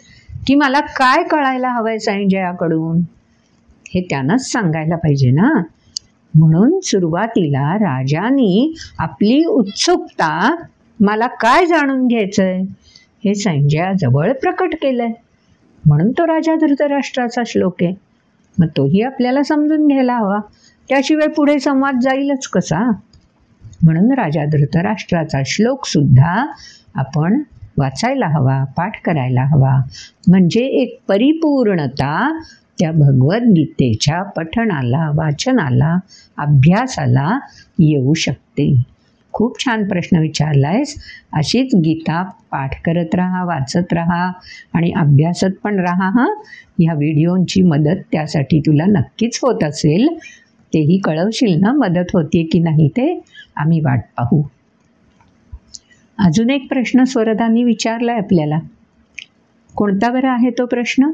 की मला काय कळायला हवंय संजयाकडून हे त्यानंच सांगायला पाहिजे ना. म्हणून सुरुवातीला राजाने आपली उत्सुकता, मला काय जाणून घ्यायचंय हे संजयाजवळ प्रकट केलंय, म्हणून तो राजा धृतराष्ट्राचा श्लोक आहे. मग तोही आपल्याला समजून घ्यायला हवा, त्याशिवाय पुढे संवाद जाईलच कसा. म्हणून राजा धृतराष्ट्राचा श्लोकसुद्धा आपण वाचायला हवा, पाठ करायला हवा. म्हणजे एक परिपूर्णता त्या भगवद्गीतेच्या पठणाला, वाचनाला, अभ्यासाला येऊ शकते. खूप छान प्रश्न विचारलायस. अशीच गीता पाठ करत राहा, वाचत राहा आणि अभ्यासत पण राहा हां. ह्या व्हिडिओंची मदत त्यासाठी तुला नक्कीच होत असेल, तेही कळवशील ना मदत होते की नाही ते आम्ही वाट पाहू. अजून एक प्रश्न स्वरदांनी विचारलाय आपल्याला. कोणता बरं आहे तो प्रश्न?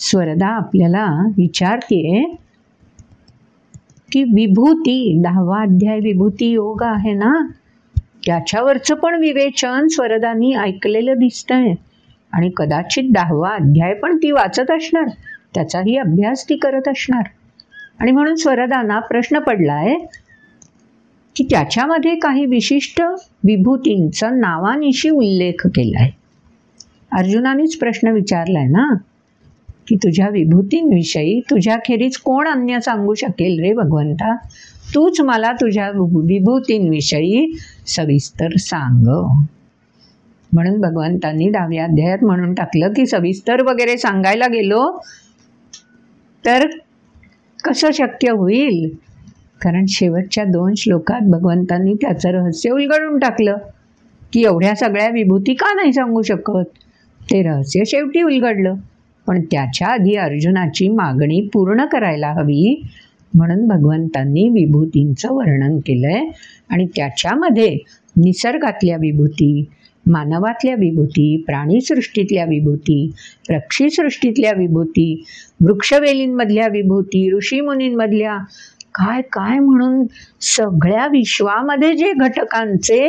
स्वरदा आपल्याला विचारते की विभूती, 10वा अध्याय विभूती योग आहे ना, त्याच्यावरचं पण विवेचन स्वरदांनी ऐकलेलं दिसतंय आणि कदाचित 10वा अध्याय पण ती वाचत असणार, त्याचाही अभ्यास ती करत असणार. आणि म्हणून स्वरदांना प्रश्न पडलाय की त्याच्यामध्ये काही विशिष्ट विभूतींचा नावानिशी उल्लेख केलाय. अर्जुनानेच प्रश्न विचारलाय ना की तुझ्या विभूतींविषयी तुझ्याखेरीज कोण अन्य सांगू शकेल रे भगवंता, तूच मला तुझ्या विभूतींविषयी सविस्तर सांग. म्हणून भगवंतांनी 10व्या अध्यायात म्हणून टाकलं की सविस्तर वगैरे सांगायला गेलो तर कसं शक्य होईल, कारण शेवटच्या 2 श्लोकात भगवंतांनी त्याचं रहस्य उलगडून टाकलं की एवढ्या सगळ्या विभूती का नाही सांगू शकत. ते रहस्य शेवटी उलगडलं, पण त्याच्या आधी अर्जुनाची मागणी पूर्ण करायला हवी म्हणून भगवंतांनी विभूतींचं वर्णन केलंय. आणि त्याच्यामध्ये निसर्गातल्या विभूती, मानवातल्या विभूती, प्राणीसृष्टीतल्या विभूती, पक्षीसृष्टीतल्या विभूती, वृक्षवेलींमधल्या विभूती, ऋषीमुनींमधल्या काय काय म्हणून सगळ्या विश्वामध्ये जे घटकांचे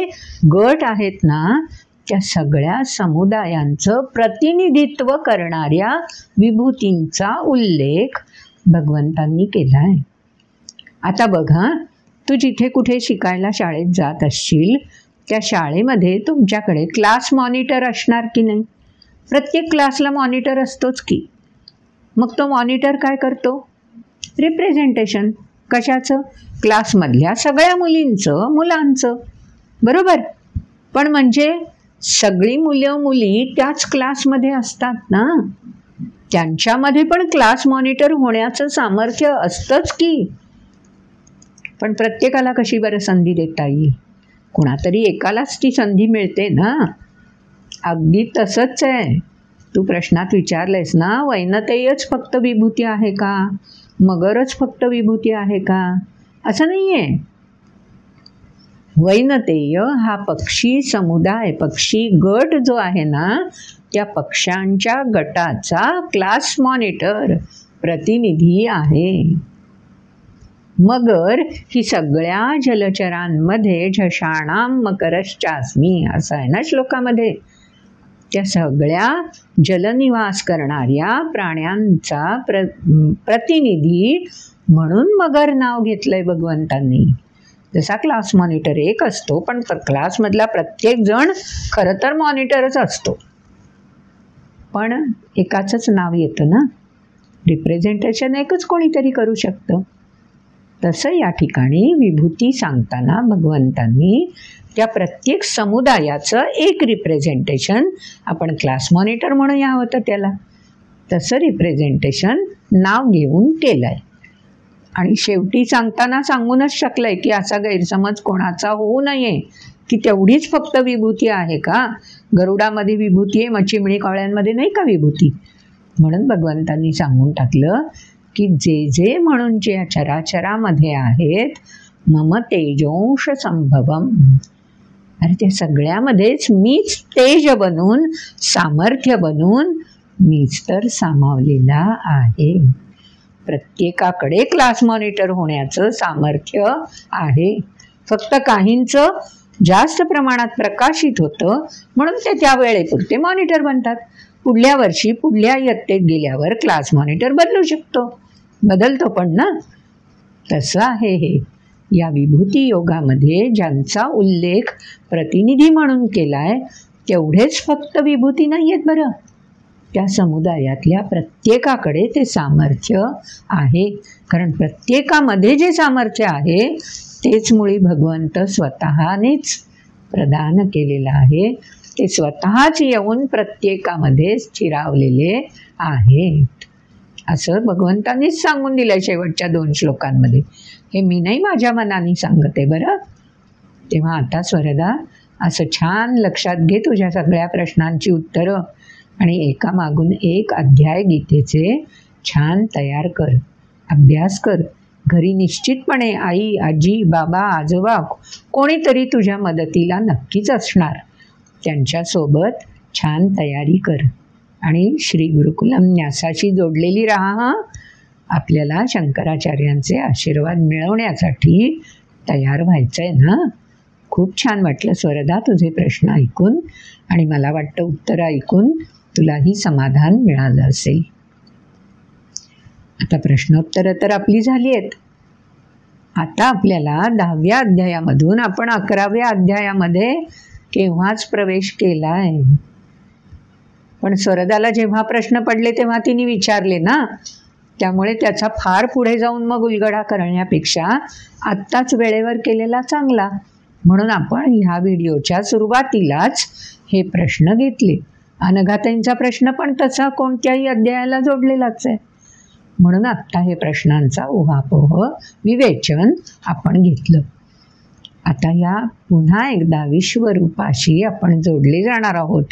गट आहेत ना त्या सगळ्या समुदायांचं प्रतिनिधित्व करणाऱ्या विभूतींचा उल्लेख भगवंतांनी केला आहे. आता बघा, तू जिथे कुठे शिकायला शाळेत जात असशील त्या शाळेमध्ये तुमच्याकडे क्लास मॉनिटर असणार की नाही? प्रत्येक क्लासला मॉनिटर असतोच की. मग तो मॉनिटर काय करतो? रिप्रेझेंटेशन. कशाचं? क्लासमधल्या सगळ्या मुलींचं, मुलांचं. बरोबर. पण म्हणजे सगळी मुलं मुली त्याच क्लासमध्ये असतात ना, त्यांच्यामध्ये पण क्लास मॉनिटर होण्याचं सामर्थ्य असतंच की. पण प्रत्येकाला कशी बरं संधी देता येईल? कुणातरी एकालाच ती संधी मिळते ना. अगदी तसंच आहे. तू प्रश्नात विचारलेस ना, वैनतेयच फक्त विभूती आहे का, मगरच फक्त विभूती आहे का? असं नाही आहे. वैनतेय हा पक्षी समुदाय, पक्षी गट जो आहे ना, त्या पक्ष्यांच्या गटाचा क्लास मॉनिटर, प्रतिनिधी आहे. मगर ही सगळ्या जलचरांमध्ये झषाणाम मकरश्चास्मी असं आहे ना श्लोकामध्ये. त्या सगळ्या जलनिवास करणाऱ्या प्राण्यांचा प्रतिनिधी म्हणून मगर नाव घेतलंय भगवंतांनी. जसा क्लास मॉनिटर एक असतो, पण क्लासमधला प्रत्येक जण खरं तर मॉनिटरच असतो, पण एकाचंच नाव येतं ना. रिप्रेझेंटेशन एकच कोणीतरी करू शकतं. तसं या ठिकाणी विभूती सांगताना भगवंतांनी त्या प्रत्येक समुदायाचं एक रिप्रेझेंटेशन, आपण क्लास मॉनिटर म्हणूया होतं त्याला, तसं रिप्रेझेंटेशन नाव घेऊन केलं आहे. आणि शेवटी सांगताना सांगूनच शकलं की असा गैरसमज कोणाचा होऊ नये की तेवढीच फक्त विभूती आहे का, गरुडामध्ये विभूती आहे, मग चिमणी कावळ्यांमध्ये नाही का विभूती. म्हणून भगवंतांनी सांगून टाकलं की जे जे म्हणून जे चराचरामध्ये आहेत, मम तेजोंश संभवम. अरे त्या सगळ्यामध्येच मीच तेज बनून, सामर्थ्य बनून मीच तर सामावलेला आहे. प्रत्येकाकडे क्लास मॉनिटर होण्याचं सामर्थ्य आहे. फक्त काहींचं जास्त प्रमाणात प्रकाशित होतं म्हणून ते त्या वेळेपुरते मॉनिटर बनतात. पुढल्या वर्षी पुढल्या इयत्तेत गेल्यावर क्लास मॉनिटर बदलू शकतो, बदलतो पण ना. तसं आहे हे. या विभूती योगामध्ये ज्यांचा उल्लेख प्रतिनिधी म्हणून केलाय तेवढेच फक्त विभूती नाही आहेत बरं, त्या समुदायातल्या प्रत्येकाकडे ते सामर्थ्य आहे. कारण प्रत्येकामध्ये जे सामर्थ्य आहे तेच मुळी भगवंत स्वतःनेच प्रदान केलेलं आहे. ते स्वतःच येऊन प्रत्येकामध्ये चिरावलेले आहेत असं भगवंतांनीच सांगून दिलं शेवटच्या 2 श्लोकांमध्ये. हे मी नाही माझ्या मनाने सांगते बरं. तेव्हा आता स्वरदा असं छान लक्षात घे तुझ्या सगळ्या प्रश्नांची उत्तरं आणि एकामागून एक अध्याय गीतेचे छान तयार कर, अभ्यास कर. घरी निश्चितपणे आई, आजी, बाबा, आजोबा कोणीतरी तुझ्या मदतीला नक्कीच असणार. त्यांच्यासोबत छान तयारी कर आणि श्री गुरुकुलम न्यासाशी जोडलेली राहा. आपल्याला शंकराचार्यांचे आशीर्वाद मिळवण्यासाठी तयार व्हायचं आहे ना. खूप छान वाटलं स्वरदा तुझे प्रश्न ऐकून, आणि मला वाटतं उत्तरं ऐकून तुलाही समाधान मिळालं असेल. आता प्रश्नोत्तरं तर आपली झाली आहेत. आता आपल्याला 10व्या अध्यायामधून आपण 11व्या अध्यायामध्ये केव्हाच प्रवेश केला आहे. पण स्वरदाला जेव्हा प्रश्न पडले तेव्हा तिने विचारले ना, त्यामुळे त्याचा फार पुढे जाऊन मग उलगडा करण्यापेक्षा आत्ताच वेळेवर केलेला चांगला. म्हणून आपण ह्या व्हिडिओच्या सुरुवातीलाच हे प्रश्न घेतले. अनघाताईंचा प्रश्न पण तसा कोणत्याही अध्यायाला जोडलेलाच आहे. म्हणून आत्ता हे प्रश्नांचा उहापोह विवेचन आपण घेतलं. आता या पुन्हा एकदा विश्वरूपाशी आपण जोडले जाणार आहोत.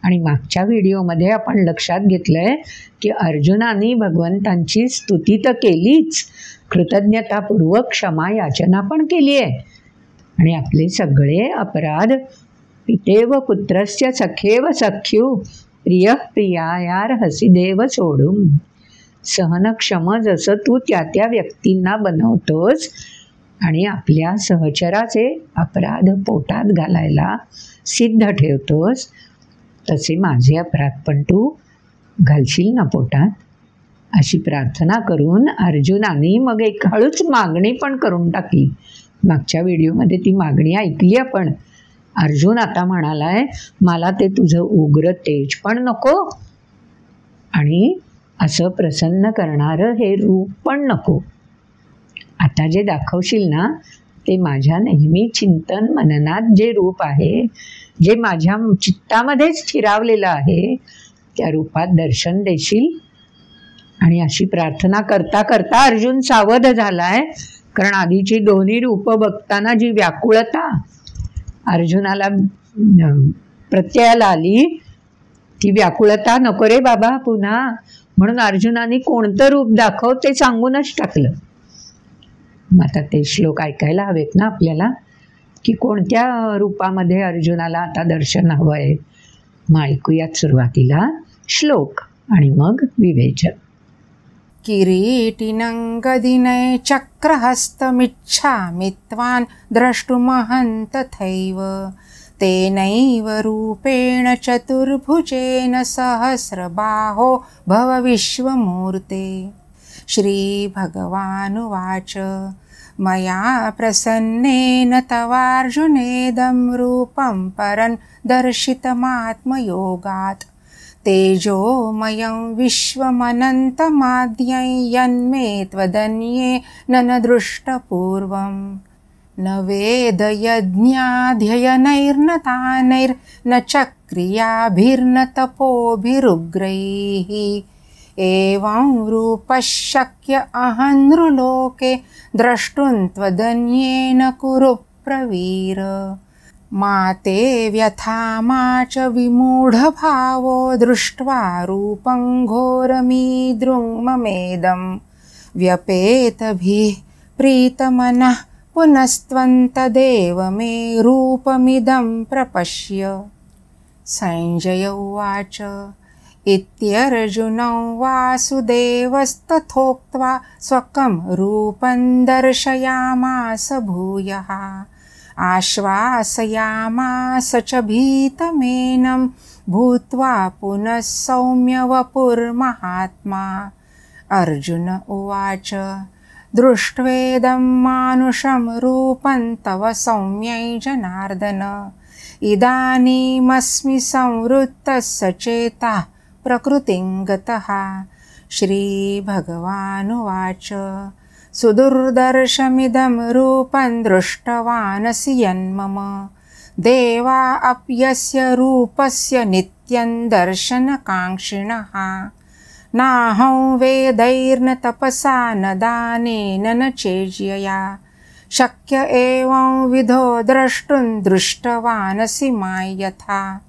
आणि मागच्या व्हिडिओमध्ये आपण लक्षात घेतलं आहे की अर्जुनाने भगवंतांची स्तुती तर केलीच, कृतज्ञतापूर्वक क्षमा याचना पण केली आहे. आणि आपले सगळे अपराध पितेव पुत्रस्य सखेव सख्यू प्रिय प्रियायार हसिदेव सोडून. सहनक्षम जसं तू त्या त्या व्यक्तींना बनवतोस आणि आपल्या सहचराचे अपराध पोटात घालायला सिद्ध ठेवतोस, तसे माझे अपराध पण तू घालशील ना पोटात, अशी प्रार्थना करून अर्जुनाने मग एक हळूच मागणी पण करून टाकली. मागच्या व्हिडिओमध्ये ती मागणी ऐकली आपण. अर्जुन आता म्हणालाय, मला ते तुझं उग्र तेज पण नको आणि असं प्रसन्न करणारं हे रूप पण नको. आता जे दाखवशील ना ते माझ्या नेहमी चिंतन मननात जे रूप आहे, जे माझ्या चित्तामध्येच स्थिरावलेलं आहे, त्या रूपात दर्शन देशील. आणि अशी प्रार्थना करता करता अर्जुन सावध झालाय, कारण आधीची दोन्ही रूपं बघताना जी व्याकुळता अर्जुनाला प्रत्ययाला आली, ती व्याकुळता नको रे बाबा पुन्हा, म्हणून अर्जुनाने कोणतं रूप दाखव ते सांगूनच टाकलं. मग आता ते श्लोक ऐकायला हवेत ना आपल्याला, की कोणत्या रूपामध्ये अर्जुनाला आता दर्शन हवं आहे. मग ऐकूयात सुरुवातीला श्लोक आणि मग विवेचन. किरीटिनं गदिने चक्रहस्तमिच्छामि त्वां द्रष्टुमहं तथैव तेनैव रूपेण चतुर्भुजेन सहस्रबाहो भव विश्वमूर्ते. श्रीभगवानुवाच मया प्रसन्नेन तवार्जुनेदं रूपं परं दर्शितमात्मयोगात् तेजोमयं विश्वमनन्तमाद्यं यन्मे त्वदन्येन न दृष्टपूर्वं. न वेदयज्ञाध्ययनैर्न दानैर्न च क्रियाभिर्न तपोभिरुग्रैः एवं रूपः शक्य अहं नृलोके द्रष्टुं त्वदन्येन कुरु प्रवीर. मा ते व्यथा मा च विमूढभावो दृष्ट्वा रूपं घोरमीदृं ममेदं व्यपेतभिः प्रीतमनः पुनस्त्वं तदेव मे रूपमिदं प्रपश्य. संजय उवाच इत्यर्जुनं वासुदेवस्तथोक्त्वा स्वकं रूपं दर्शयामास भूयः. आश्वासयामास च भीतमेनं भूत्वा पुनः सौम्य वपुर्महात्मा. अर्जुन उवाच दृष्ट्वेदं मानुषं रूपं तव सौम्यै जनार्दन इदानीमस्मि संवृत्तः सचेतः प्रकृतिं गतः. श्रीभगवानुवाच सुदुर्दर्शमिदं रूपं दृष्टवानसि यन्मम देवा अप्यस्य रूपस्य नित्यं दर्शनकाङ्क्षिणः. नाहं वेदैर्न तपसा न दानेन न चेज्यया शक्य एवं विधो द्रष्टुं दृष्टवानसि मां यथा.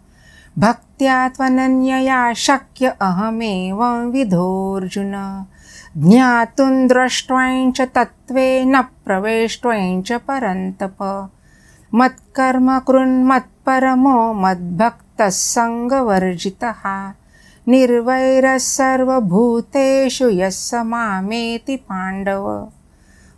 भक्त्या त्वनन्यया शक्य अहमेवं विधोऽर्जुन. ज्ञातुं द्रष्ट्वं च तत्त्वेन प्रवेष्ट्वं च परन्तप. मत्कर्म कृन्मत्परमो मद्भक्तः सङ्गवर्जितः. निर्वैरः सर्वभूतेषु यः स मामेति पाण्डव.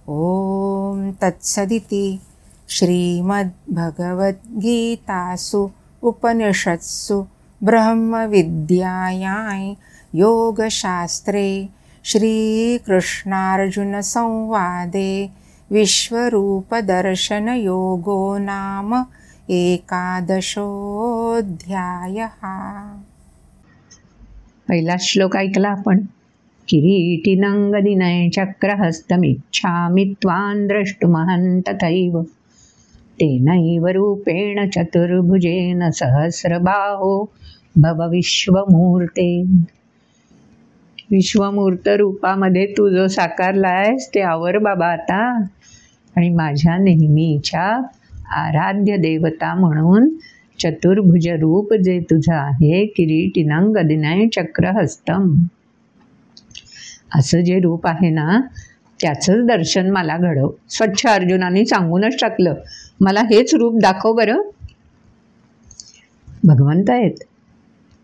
ॐ तत्सदिति श्रीमद्भगवद्गीतासु उपनिषत्सु ब्रह्मविद्यायां योगशास्त्रे श्रीकृष्णार्जुनसंवादे विश्वरूपदर्शनयोगो नाम 11ोऽध्यायः. पहिला श्लोक ऐकला आपण. किरीटिनं गदिने चक्रहस्तमिच्छामि त्वां द्रष्टुमहं तथैव तेनैव रूपेण चतुर्भुजेन सहस्रबाहो भव विश्वमूर्ते. विश्वमूर्त रूपामध्ये तू जो साकारलायस ते आवर बाबा आता, आणि माझ्या नेहमीच्या आराध्य देवता म्हणून चतुर्भुज रूप जे तुझं आहे, किरीटिनं गदिने चक्रहस्तम, असं जे रूप आहे ना त्याचंच दर्शन मला घडव. स्वच्छ अर्जुनाने सांगूनच टाकलं, मला हेच रूप दाखव बरं. भगवंत आहेत,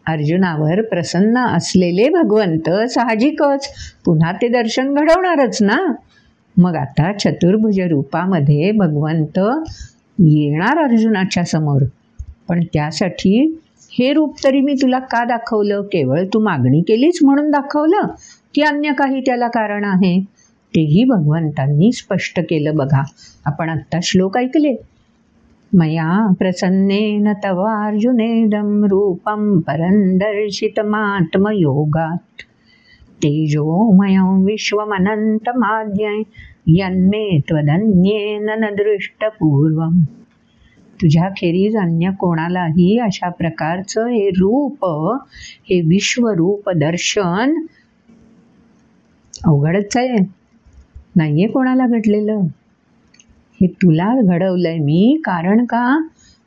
अर्जुनावर प्रसन्न असलेले भगवंत साहजिकच पुन्हा ते दर्शन घडवणारच ना. मग आता चतुर्भुज रूपामध्ये भगवंत येणार अर्जुनाच्या समोर. पण त्यासाठी हे रूप तरी मी तुला का दाखवलं? केवळ तू मागणी केलीच म्हणून दाखवलं की अन्य काही त्याला कारण आहे? तेही भगवंतांनी स्पष्ट केलं बघा. आपण आत्ता श्लोक ऐकले. मया प्रसन्नेन तव अर्जुनेदं रूपं परं दर्शितमात्मयोगात् तेजोमयं विश्वमनन्तमाद्यं यन्मे त्वदन्येन न दृष्टपूर्वम्. तुझ्याखेरीज अन्य कोणालाही अशा प्रकारचं हे रूप, हे विश्वरूप दर्शन अवघडच आहे, नाही आहे कोणाला घडलेलं. हे तुला घडवलंय मी. कारण का?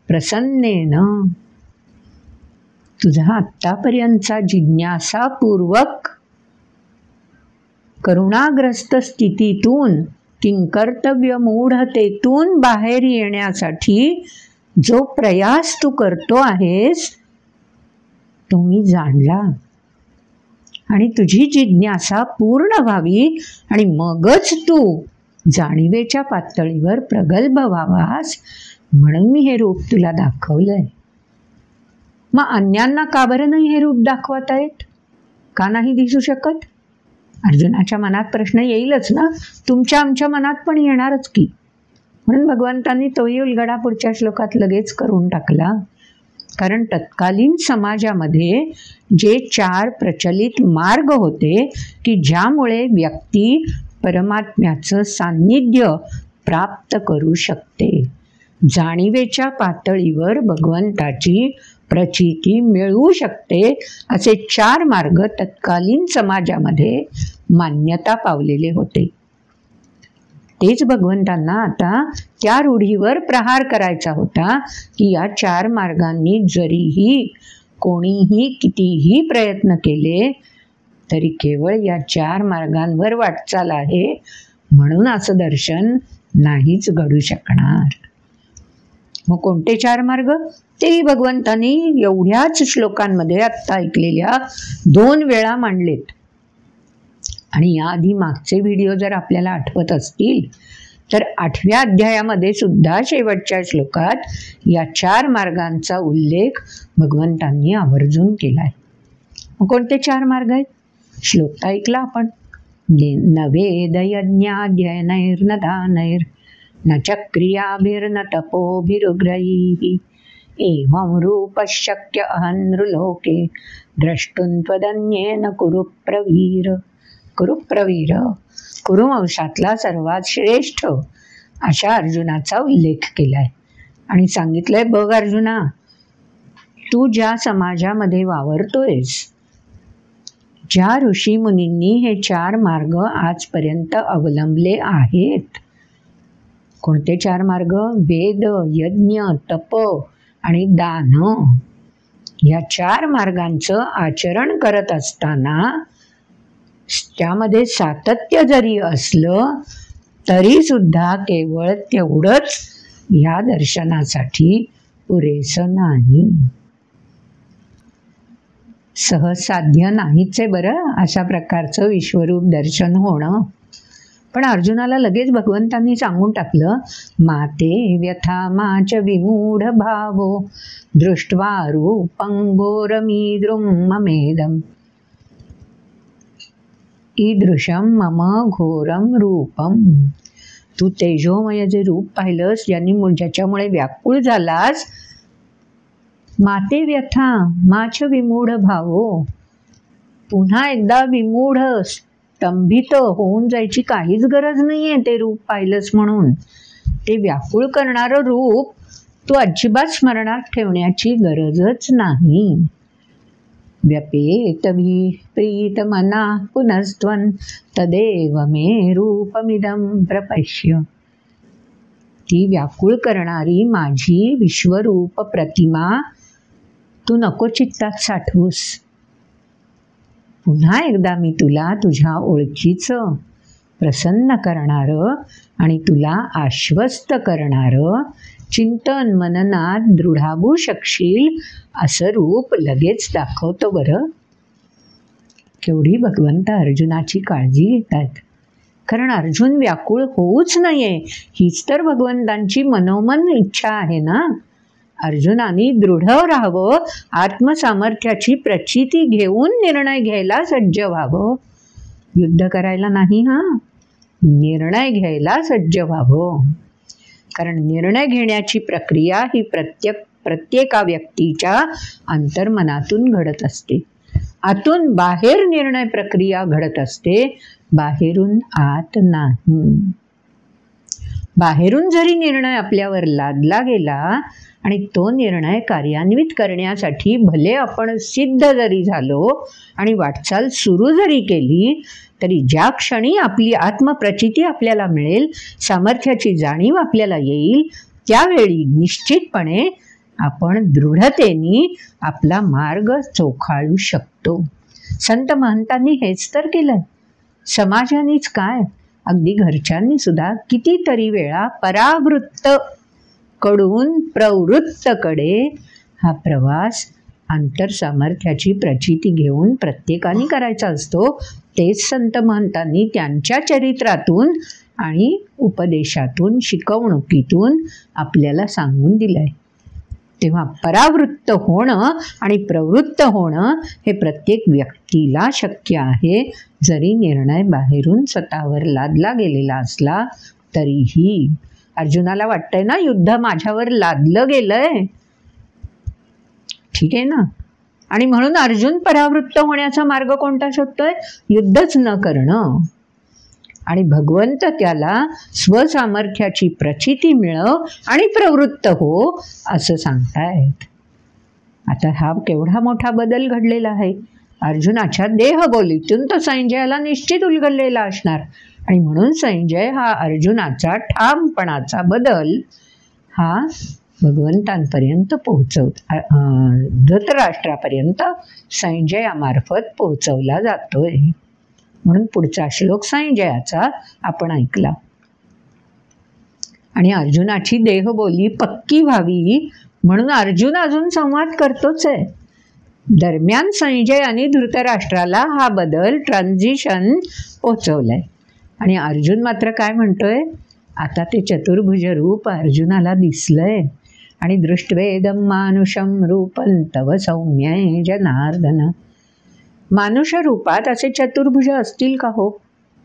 प्रसन्नेनं, तुझा आत्तापर्यंतचा जिज्ञासापूर्वक करुणाग्रस्त स्थितीतून, किंकर्तव्य मूढतेतून बाहेर येण्यासाठी जो प्रयास तू करतो आहेस तो मी जाणला. आणि तुझी जिज्ञासा पूर्ण व्हावी आणि मगच तू जाणीवेच्या पातळीवर प्रगल्भ व्हावास म्हणून मी हे रूप तुला दाखवलंय. मग अन्यांना का बरं नाही हे रूप दाखवता येत? का नाही दिसू शकत? अर्जुनाच्या मनात प्रश्न येईलच ना, तुमच्या आमच्या मनात पण येणारच की. म्हणून भगवंतांनी तोही उलगडा पुढच्या श्लोकात लगेच करून टाकला. कारण तत्कालीन समाजामध्ये जे 4 प्रचलित मार्ग होते की ज्यामुळे व्यक्ती परमात्म्याचं सान्निध्य प्राप्त करू शकते, जाणीवेच्या पातळीवर भगवंताची प्रचिती मिळवू शकते, असे 4 मार्ग तत्कालीन समाजामध्ये मान्यता पावलेले होते. तेच भगवंतांना आता त्या रूढीवर प्रहार करायचा होता की या 4 मार्गांनी जरीही कोणीही कितीही प्रयत्न केले तरी केवळ या 4 मार्गांवर वाटचाल आहे म्हणून असं दर्शन नाहीच घडू शकणार. मग कोणते 4 मार्ग? तेही भगवंतांनी एवढ्याच श्लोकांमध्ये आत्ता ऐकलेल्या 2 वेळा मांडलेत. आणि याआधी मागचे व्हिडिओ जर आपल्याला आठवत असतील तर 8व्या अध्यायामध्ये सुद्धा शेवटच्या श्लोकात या 4 मार्गांचा उल्लेख भगवंतांनी आवर्जून केला आहे. मग कोणते 4 मार्ग आहेत? श्लोक ऐकला आपण. न वेदयज्ञाध्ययनैर्न दानैर् न चक्रियाभिर्न तपोभिरुग्रैः एवं रूपशक्य अहन्नृलोके द्रष्टुं त्वदन्येन कुरु प्रवीर. कुरुप्रवीर, कुरुवंशातला सर्वात श्रेष्ठ अशा अर्जुनाचा उल्लेख केलाय आणि सांगितलंय, बघ अर्जुना, तू ज्या समाजामध्ये वावरतोयस, ज्या ऋषीमुनींनी हे 4 मार्ग आजपर्यंत अवलंबले आहेत. कोणते 4 मार्ग? वेद, यज्ञ, तप आणि दान. या 4 मार्गांचं आचरण करत असताना त्यामध्ये सातत्य जरी असलं तरी सुद्धा केवळ तेवढंच या दर्शनासाठी पुरेसं नाही. सहज साध्य नाहीच आहे बरं अशा प्रकारचं विश्वरूप दर्शन होणं. पण अर्जुनाला लगेच भगवंतांनी सांगून टाकलं, माते व्यथा माच विमूढ भावो दृष्ट्वा रूपं घोरमीद्रुं ममेदम् ईदृशं मम घोरम रूपम. तू तेजोमय जे रूप पाहिलंस, ज्याच्यामुळे व्याकुळ झालास, माते व्यथा माच विमूढ भावो, पुन्हा एकदा विमूढ स्तंभित होऊन जायची काहीच गरज नाहीये. ते रूप पाहिलंस म्हणून ते व्याकुळ करणारं रूप तू अजिबात स्मरणात ठेवण्याची गरजच नाही. व्यपेत प्रीत मना पुनस्त्वं तदेव मे रूपमिदं प्रपश्य. ती व्याकुळ करणारी माझी विश्वरूप प्रतिमा तू नको चित्तात साठवूस. पुन्हा एकदा मी तुला तुझ्या ओळखीचं, प्रसन्न करणारं आणि तुला आश्वस्त करणारं, चिंतन मननात दृढावू शकशील असं रूप लगेच दाखवतो बरं. केवढी भगवंत अर्जुनाची काळजी घेत आहेत. कारण अर्जुन व्याकुळ होऊच नये हीच तर भगवंतांची मनोमन इच्छा आहे ना. अर्जुनाने दृढ राहावं, आत्मसामर्थ्याची प्रचिती घेऊन निर्णय घ्यायला सज्ज व्हावं. युद्ध करायला नाही, निर्णय घ्यायला सज्ज व्हावं. कारण निर्णय घेण्याची प्रक्रिया ही प्रत्येका व्यक्तीच्या अंतर्मनातून घडत असते. आतून बाहेर निर्णय प्रक्रिया घडत असते, बाहेरून आत नाही. बाहेरून जरी निर्णय आपल्यावर लादला गेला आणि तो निर्णय कार्यान्वित करण्यासाठी भले आपण सिद्ध जरी झालो आणि वाटचाल सुरू जरी केली, तरी ज्या क्षणी आपली आत्मप्रचिती आपल्याला मिळेल, सामर्थ्याची जाणीव आपल्याला येईल, त्यावेळी निश्चितपणे आपण दृढतेने आपला मार्ग चोखाळू शकतो. संत महंतांनी हेच तर केलंय. समाजानेच काय, अगदी घरच्यांनी सुद्धा कितीतरी वेळा परावृत्त कडून प्रवृत्तकडे हा प्रवास आंतरसामर्थ्याची प्रचिती घेऊन प्रत्येकाने करायचा असतो. तेच संत महंतांनी त्यांच्या चरित्रातून आणि उपदेशातून, शिकवणुकीतून आपल्याला सांगून दिलंय. तेव्हा परावृत्त होणं आणि प्रवृत्त होणं हे प्रत्येक व्यक्तीला शक्य आहे. जरी निर्णय बाहेरून स्वतःवर लादला गेलेला असला तरीही. अर्जुनाला वाटतंय ना, युद्ध माझ्यावर लादलं गेलंय, ठीक आहे ना. आणि म्हणून अर्जुन परावृत्त होण्याचा मार्ग कोणता शोधतोय? युद्धच न करणं. आणि भगवंत त्याला स्वसामर्थ्याची प्रचिती मिळव आणि प्रवृत्त हो असं सांगतायत. आता हा केवढा मोठा बदल घडलेला आहे. अर्जुनाच्या देहबोलीतून तो संजयाला निश्चित उलगडलेला असणार. आणि म्हणून संजय हा अर्जुनाचा ठामपणाचा बदल हा भगवंतांपर्यंत धृतराष्ट्रापर्यंत संजयामार्फत पोहोचवला जातोय. म्हणून पुढचा श्लोक संजयाचा आपण ऐकला. आणि अर्जुनाची देहबोली पक्की व्हावी म्हणून अर्जुन अजून संवाद करतोच आहे. दरम्यान संजयाने धृतराष्ट्राला हा बदल, ट्रान्झिशन पोचवलंय. आणि अर्जुन मात्र काय म्हणतोय? आता ते चतुर्भुज रूप अर्जुनाला दिसलंय. आणि दृष्ट्वेदं मानुषं रूपं तव सौम्ये जनार्दन. मानुष रूपात असे चतुर्भुज असतील का हो?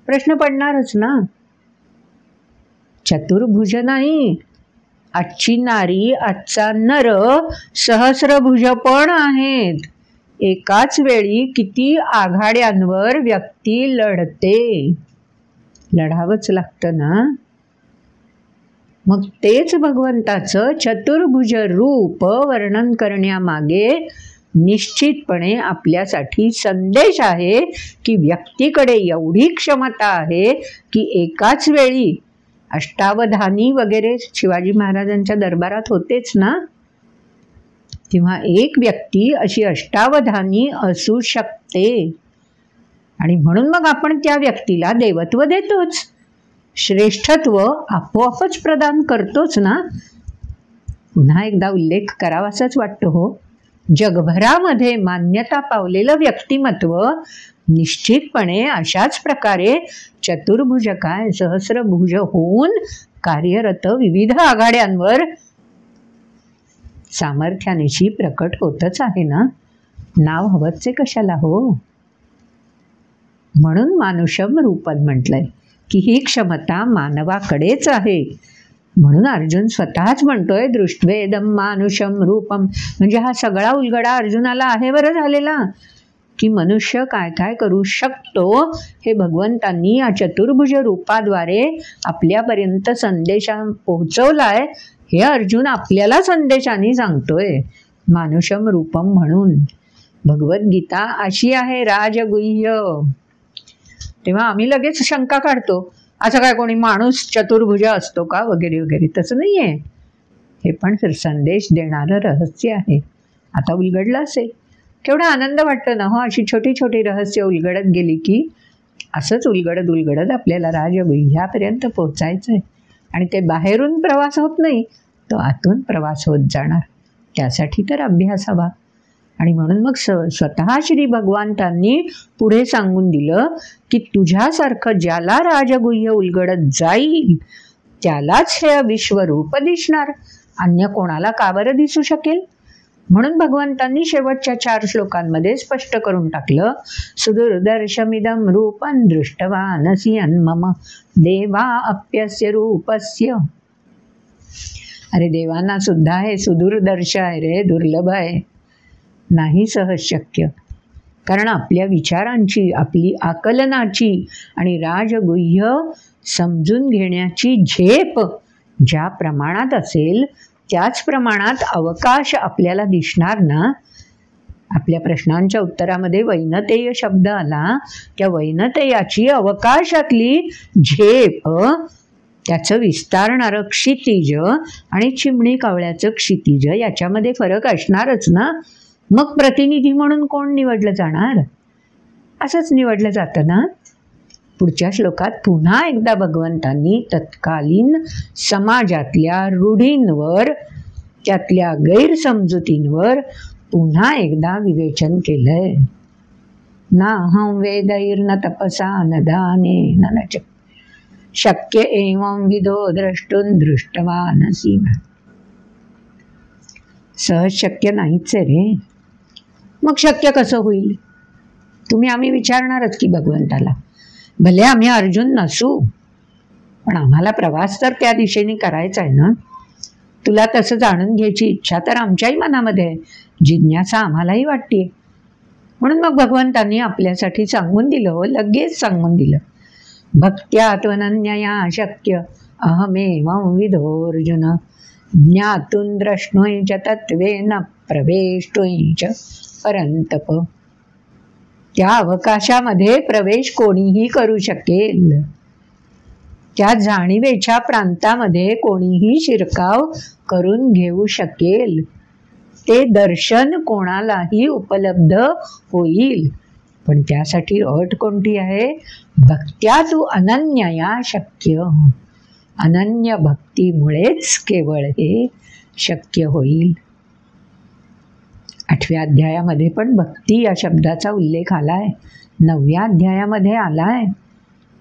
प्रश्न पडणारच ना. चतुर्भुज नाही, आजची नारी, आजचा नर सहस्रभुज पण आहेत. एकाच वेळी किती आघाड्यांवर व्यक्ती लढते. लढावंच लागतं ना. मग तेच भगवंताचं चतुर्भुज रूप वर्णन करण्यामागे निश्चितपणे आपल्यासाठी संदेश आहे की व्यक्तीकडे एवढी क्षमता आहे की एकाच वेळी अष्टावधानी वगैरे शिवाजी महाराजांच्या दरबारात होतेच ना, तेव्हा एक व्यक्ती अशी अष्टावधानी असू शकते. आणि म्हणून मग आपण त्या व्यक्तीला देवत्व देतोच, श्रेष्ठत्व आपोआपच प्रदान करतोच ना. पुन्हा एकदा उल्लेख करावासाच वाटतो हो. जगभरामध्ये मान्यता पावलेलं व्यक्तिमत्व निश्चितपणे अशाच प्रकारे चतुर्भुज काय सहस्रभुज होऊन कार्यरत विविध आघाड्यांवर सामर्थ्यानेशी प्रकट होतच आहे ना. नाव हवंच कशाला हो. म्हणून मानुषम रूपन म्हटलंय की ही क्षमता मानवाकडेच आहे. म्हणून अर्जुन स्वतःच म्हणतोय दृष्ट्वेदम मानुषम रूपम. म्हणजे हा सगळा उलगडा अर्जुनाला आहे बरं झालेला की मनुष्य काय काय करू शकतो हे भगवंतांनी या चतुर्भुज रूपाद्वारे आपल्यापर्यंत संदेशा पोहोचवलाय. हे अर्जुन आपल्याला संदेशाने सांगतोय मानुषम रूपम म्हणून. भगवद्गीता अशी आहे राजगुह्य. तेव्हा आम्ही लगेच शंका काढतो, असं काय कोणी माणूस चतुर्भुज असतो का वगैरे वगैरे. तसं नाही आहे. हे पण संदेश देणारं रहस्य आहे. आता उलगडलं असेल, केवढा आनंद वाटतो ना हो. अशी छोटी छोटी रहस्य उलगडत गेली की असंच उलगडत उलगडत आपल्याला राजगुह्यापर्यंत पोचायचं आहे. आणि ते बाहेरून प्रवास होत नाही, तो आतून प्रवास होत जाणार. त्यासाठी तर अभ्यास हवा. आणि म्हणून मग स्वतः श्री भगवंतांनी पुढे सांगून दिलं की तुझ्यासारखं ज्याला राजगुह्य उलगडत जाईल त्यालाच हे विश्वरूप दिसणार, अन्य कोणाला का बरं दिसू शकेल. म्हणून भगवंतांनी शेवटच्या 4 श्लोकांमध्ये स्पष्ट करून टाकलं, सुदुर्दर्शमिदं रूपं दृष्टवानसि मम देवा अप्यस्य रूपस्य. अरे देवांना सुद्धा हे सुदूरदर्श आहे रे, दुर्लभ आहे, नाही सहज शक्य. कारण आपल्या विचारांची, आपली आकलनाची आणि राजगुह्य समजून घेण्याची झेप ज्या प्रमाणात असेल त्याच प्रमाणात अवकाश आपल्याला दिसणार ना. आपल्या प्रश्नांच्या उत्तरामध्ये वैनतेय शब्द आला, त्या वैनतेयाची अवकाशातली झेप, त्याचं विस्तारणारं क्षितिज आणि चिमणी कावळ्याचं क्षितिज याच्यामध्ये फरक असणारच ना. मग प्रतिनिधी म्हणून कोण निवडलं जाणार? असंच निवडलं जातं ना. पुढच्या श्लोकात पुन्हा एकदा भगवंतांनी तत्कालीन समाजातल्या रूढींवर, त्यातल्या गैरसमजुतींवर पुन्हा एकदा विवेचन केलंय. नाहं वेदैर्न तपसा न दानेन न च शक्य एवं विदो द्रष्टुं दृष्टवानसि. सहज शक्य नाहीच आहे रे. मग शक्य कसं होईल? आम्ही विचारणारच की भगवंताला. भले आम्ही अर्जुन नसू, पण आम्हाला प्रवास तर त्या दिशेने करायचा आहे ना. तुला तसं जाणून घ्यायची इच्छा तर आमच्याही मनामध्ये आहे, जिज्ञासा आम्हालाही वाटते. म्हणून मग भगवंतांनी आपल्यासाठी सांगून दिलं, हो लगेच सांगून दिलं. भक्त्या त्वनन्यया शक्य अहमेवं विदोऽर्जुन ज्ञातुं द्रष्टुं च तत्त्वेन प्रवेष्टुं च परन्तप. त्या अवकाशामध्ये प्रवेश कोणीही करू शकेल. त्या जाणीवेच्या प्रांतामध्ये कोणीही शिरकाव करून घेऊ शकेल. ते दर्शन कोणालाही उपलब्ध होईल. पण त्यासाठी अट कोणती आहे? भक्त्या तू अनन्यया शक्य. अनन्य भक्तीमुळेच केवळ हे शक्य होईल. 8व्या अध्यायामध्ये पण भक्ती या शब्दाचा उल्लेख आलाय, 9व्या अध्यायामध्ये आलाय,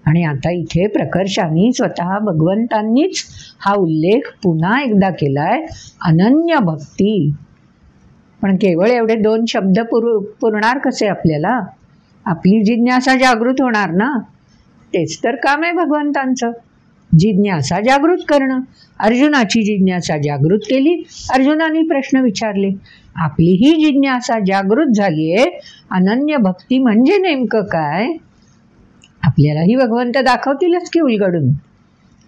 आणि आता इथे प्रकर्षाने स्वतः भगवंतांनीच हा उल्लेख पुन्हा एकदा केलाय, अनन्य भक्ती. पण केवळ एवढे 2 शब्द पुरणार कसे आपल्याला? आपली जिज्ञासा जागृत होणार ना. तेच तर काम आहे भगवंतांचं, जिज्ञासा जागृत करणं. अर्जुनाची जिज्ञासा जागृत केली, अर्जुनाने प्रश्न विचारले, आपलीही जिज्ञासा जागृत झाली आहे. अनन्य भक्ती म्हणजे नेमकं काय? आपल्यालाही भगवंत दाखवतीलच की उलगडून.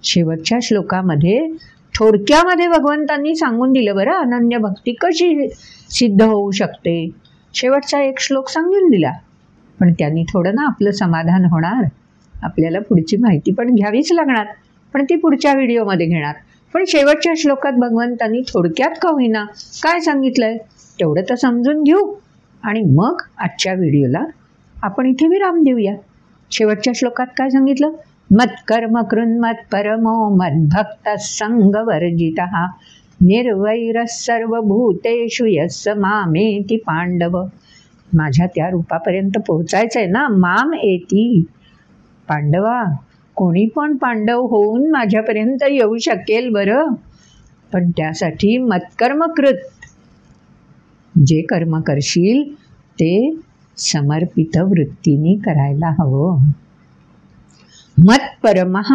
शेवटच्या श्लोकामध्ये थोडक्यामध्ये भगवंतांनी सांगून दिलं बरं, अनन्य भक्ती कशी सिद्ध होऊ शकते. शेवटचा 1 श्लोक सांगून दिला. पण त्यांनी थोडं ना आपलं समाधान होणार. आपल्याला पुढची माहिती पण घ्यावीच लागणार, पण ती पुढच्या व्हिडिओमध्ये घेणार. पण शेवटच्या श्लोकात भगवंतांनी थोडक्यात का होईना काय सांगितलंय तेवढं तर समजून घेऊ, आणि मग आजच्या व्हिडिओला आपण इथे विराम देऊया. शेवटच्या श्लोकात काय सांगितलं? मत्कर्म कृन्मत् परमो मद्भक्त संगवर्जितः निर्वैरः सर्वभूतेषु यस्य मामेति पांडव. माझ्या त्या रूपापर्यंत पोहोचायचंय ना, माम एती. पांडवा, कोणी पण पांडव होऊन माझ्यापर्यंत येऊ शकेल बरं, पण त्यासाठी मत्कर्मकृत, जे कर्म करशील ते समर्पित वृत्तीने करायला हवं. मत्परमः,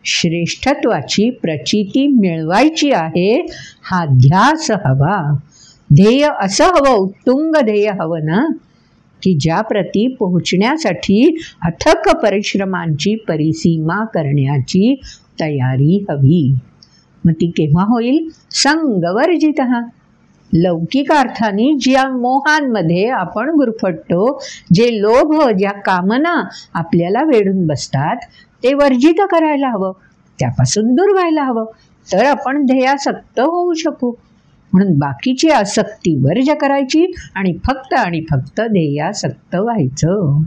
श्रेष्ठत्वाची प्रचिती मिळवायची आहे, हा ध्यास हवा. ध्येय असं हवं, उत्तुंग ध्येय हवं ना, की ज्याप्रती पोहोचण्यासाठी अथक परिश्रमांची परिसीमा करण्याची तयारी हवी. मग ती केव्हा होईल? संगवर्जितः. लौकिक अर्थाने ज्या मोहांमध्ये आपण गुरफटतो, जे लोभ, ज्या कामना आपल्याला वेढून बसतात, ते वर्जित करायला हवं, त्यापासून दूर व्हायला हवं, तर आपण ध्येयासक्त होऊ शकू. म्हणून बाकीची आसक्ती वर्ज करायची आणि फक्त ध्येयासक्त व्हायचं.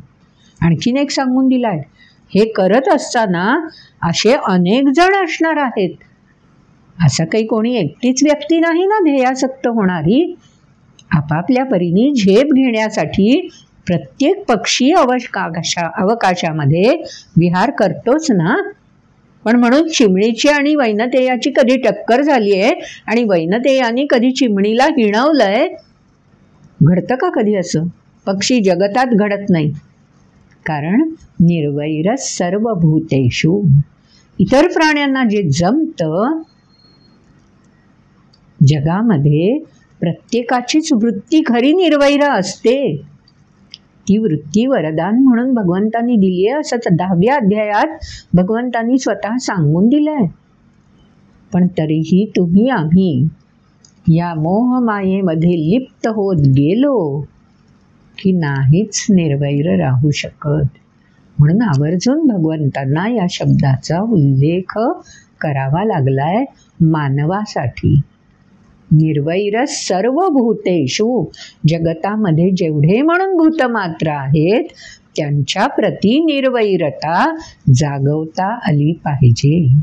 आणखीन एक सांगून दिलाय, हे करत असताना असे अनेक जण असणार आहेत. असं काही कोणी एकटीच व्यक्ती नाही ना ध्येयासक्त होणारी. आपापल्या परीने झेप घेण्यासाठी प्रत्येक पक्षी अवकाशामध्ये विहार करतोच ना. पण म्हणून चिमणीची आणि वैनतेयाची कधी टक्कर झाली आहे आणि वैनतेयाने कधी चिमणीला हिणवलंय? घडतं का कधी असं? पक्षी जगतात घडत नाही. कारण निर्वैर सर्वभूतेषु. इतर प्राण्यांना जे जमतं, जगामध्ये प्रत्येकाचीच वृत्ती खरी निर्वैर असते. ती वृत्ती वरदान म्हणून भगवंतांनी दिली आहे असं 10व्या अध्यायात भगवंतांनी स्वतः सांगून दिलंय. पण तरीही तुम्ही आम्ही या मोहमायेमध्ये लिप्त होत गेलो की नाहीच निर्वैर राहू शकत. म्हणून आवर्जून भगवंतांना या शब्दाचा उल्लेख करावा लागलाय मानवासाठी. निर्वैर सर्वभूतेषु. जगतामध्ये जेवढे म्हणून भूतमात्र आहेत त्यांच्या प्रती निर्वैरता जागवता आली पाहिजे.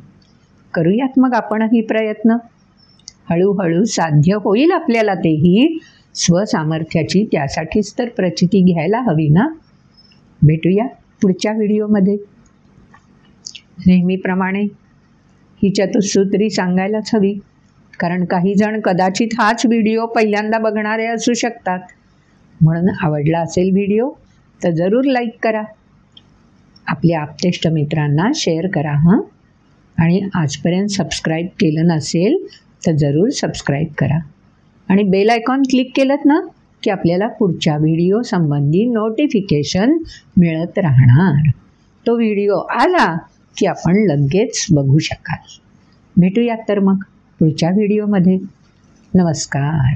करूयात मग आपणही प्रयत्न. हळूहळू साध्य होईल आपल्याला तेही. स्वसामर्थ्याची त्यासाठीच तर प्रचिती घ्यायला हवी ना. भेटूया पुढच्या व्हिडिओमध्ये. नेहमीप्रमाणे ही चतुसूत्री सांगायलाच हवी, कारण काही जण कदाचित हाच व्हिडिओ पहिल्यांदा बघणारे असू शकतात. म्हणून आवडला असेल व्हिडिओ तर जरूर लाईक करा, आपल्या आप्तेष्ट मित्रांना शेअर करा आणि आजपर्यंत सबस्क्राईब केलं नसेल तर जरूर सबस्क्राईब करा आणि बेल आयकॉन क्लिक केलं ना की आपल्याला पुढच्या व्हिडिओ संबंधी नोटिफिकेशन मिळत राहणार. तो व्हिडिओ आला की आपण लगेच बघू शकाल. भेटूयात तर मग पुढच्या व्हिडिओमध्ये. नमस्कार.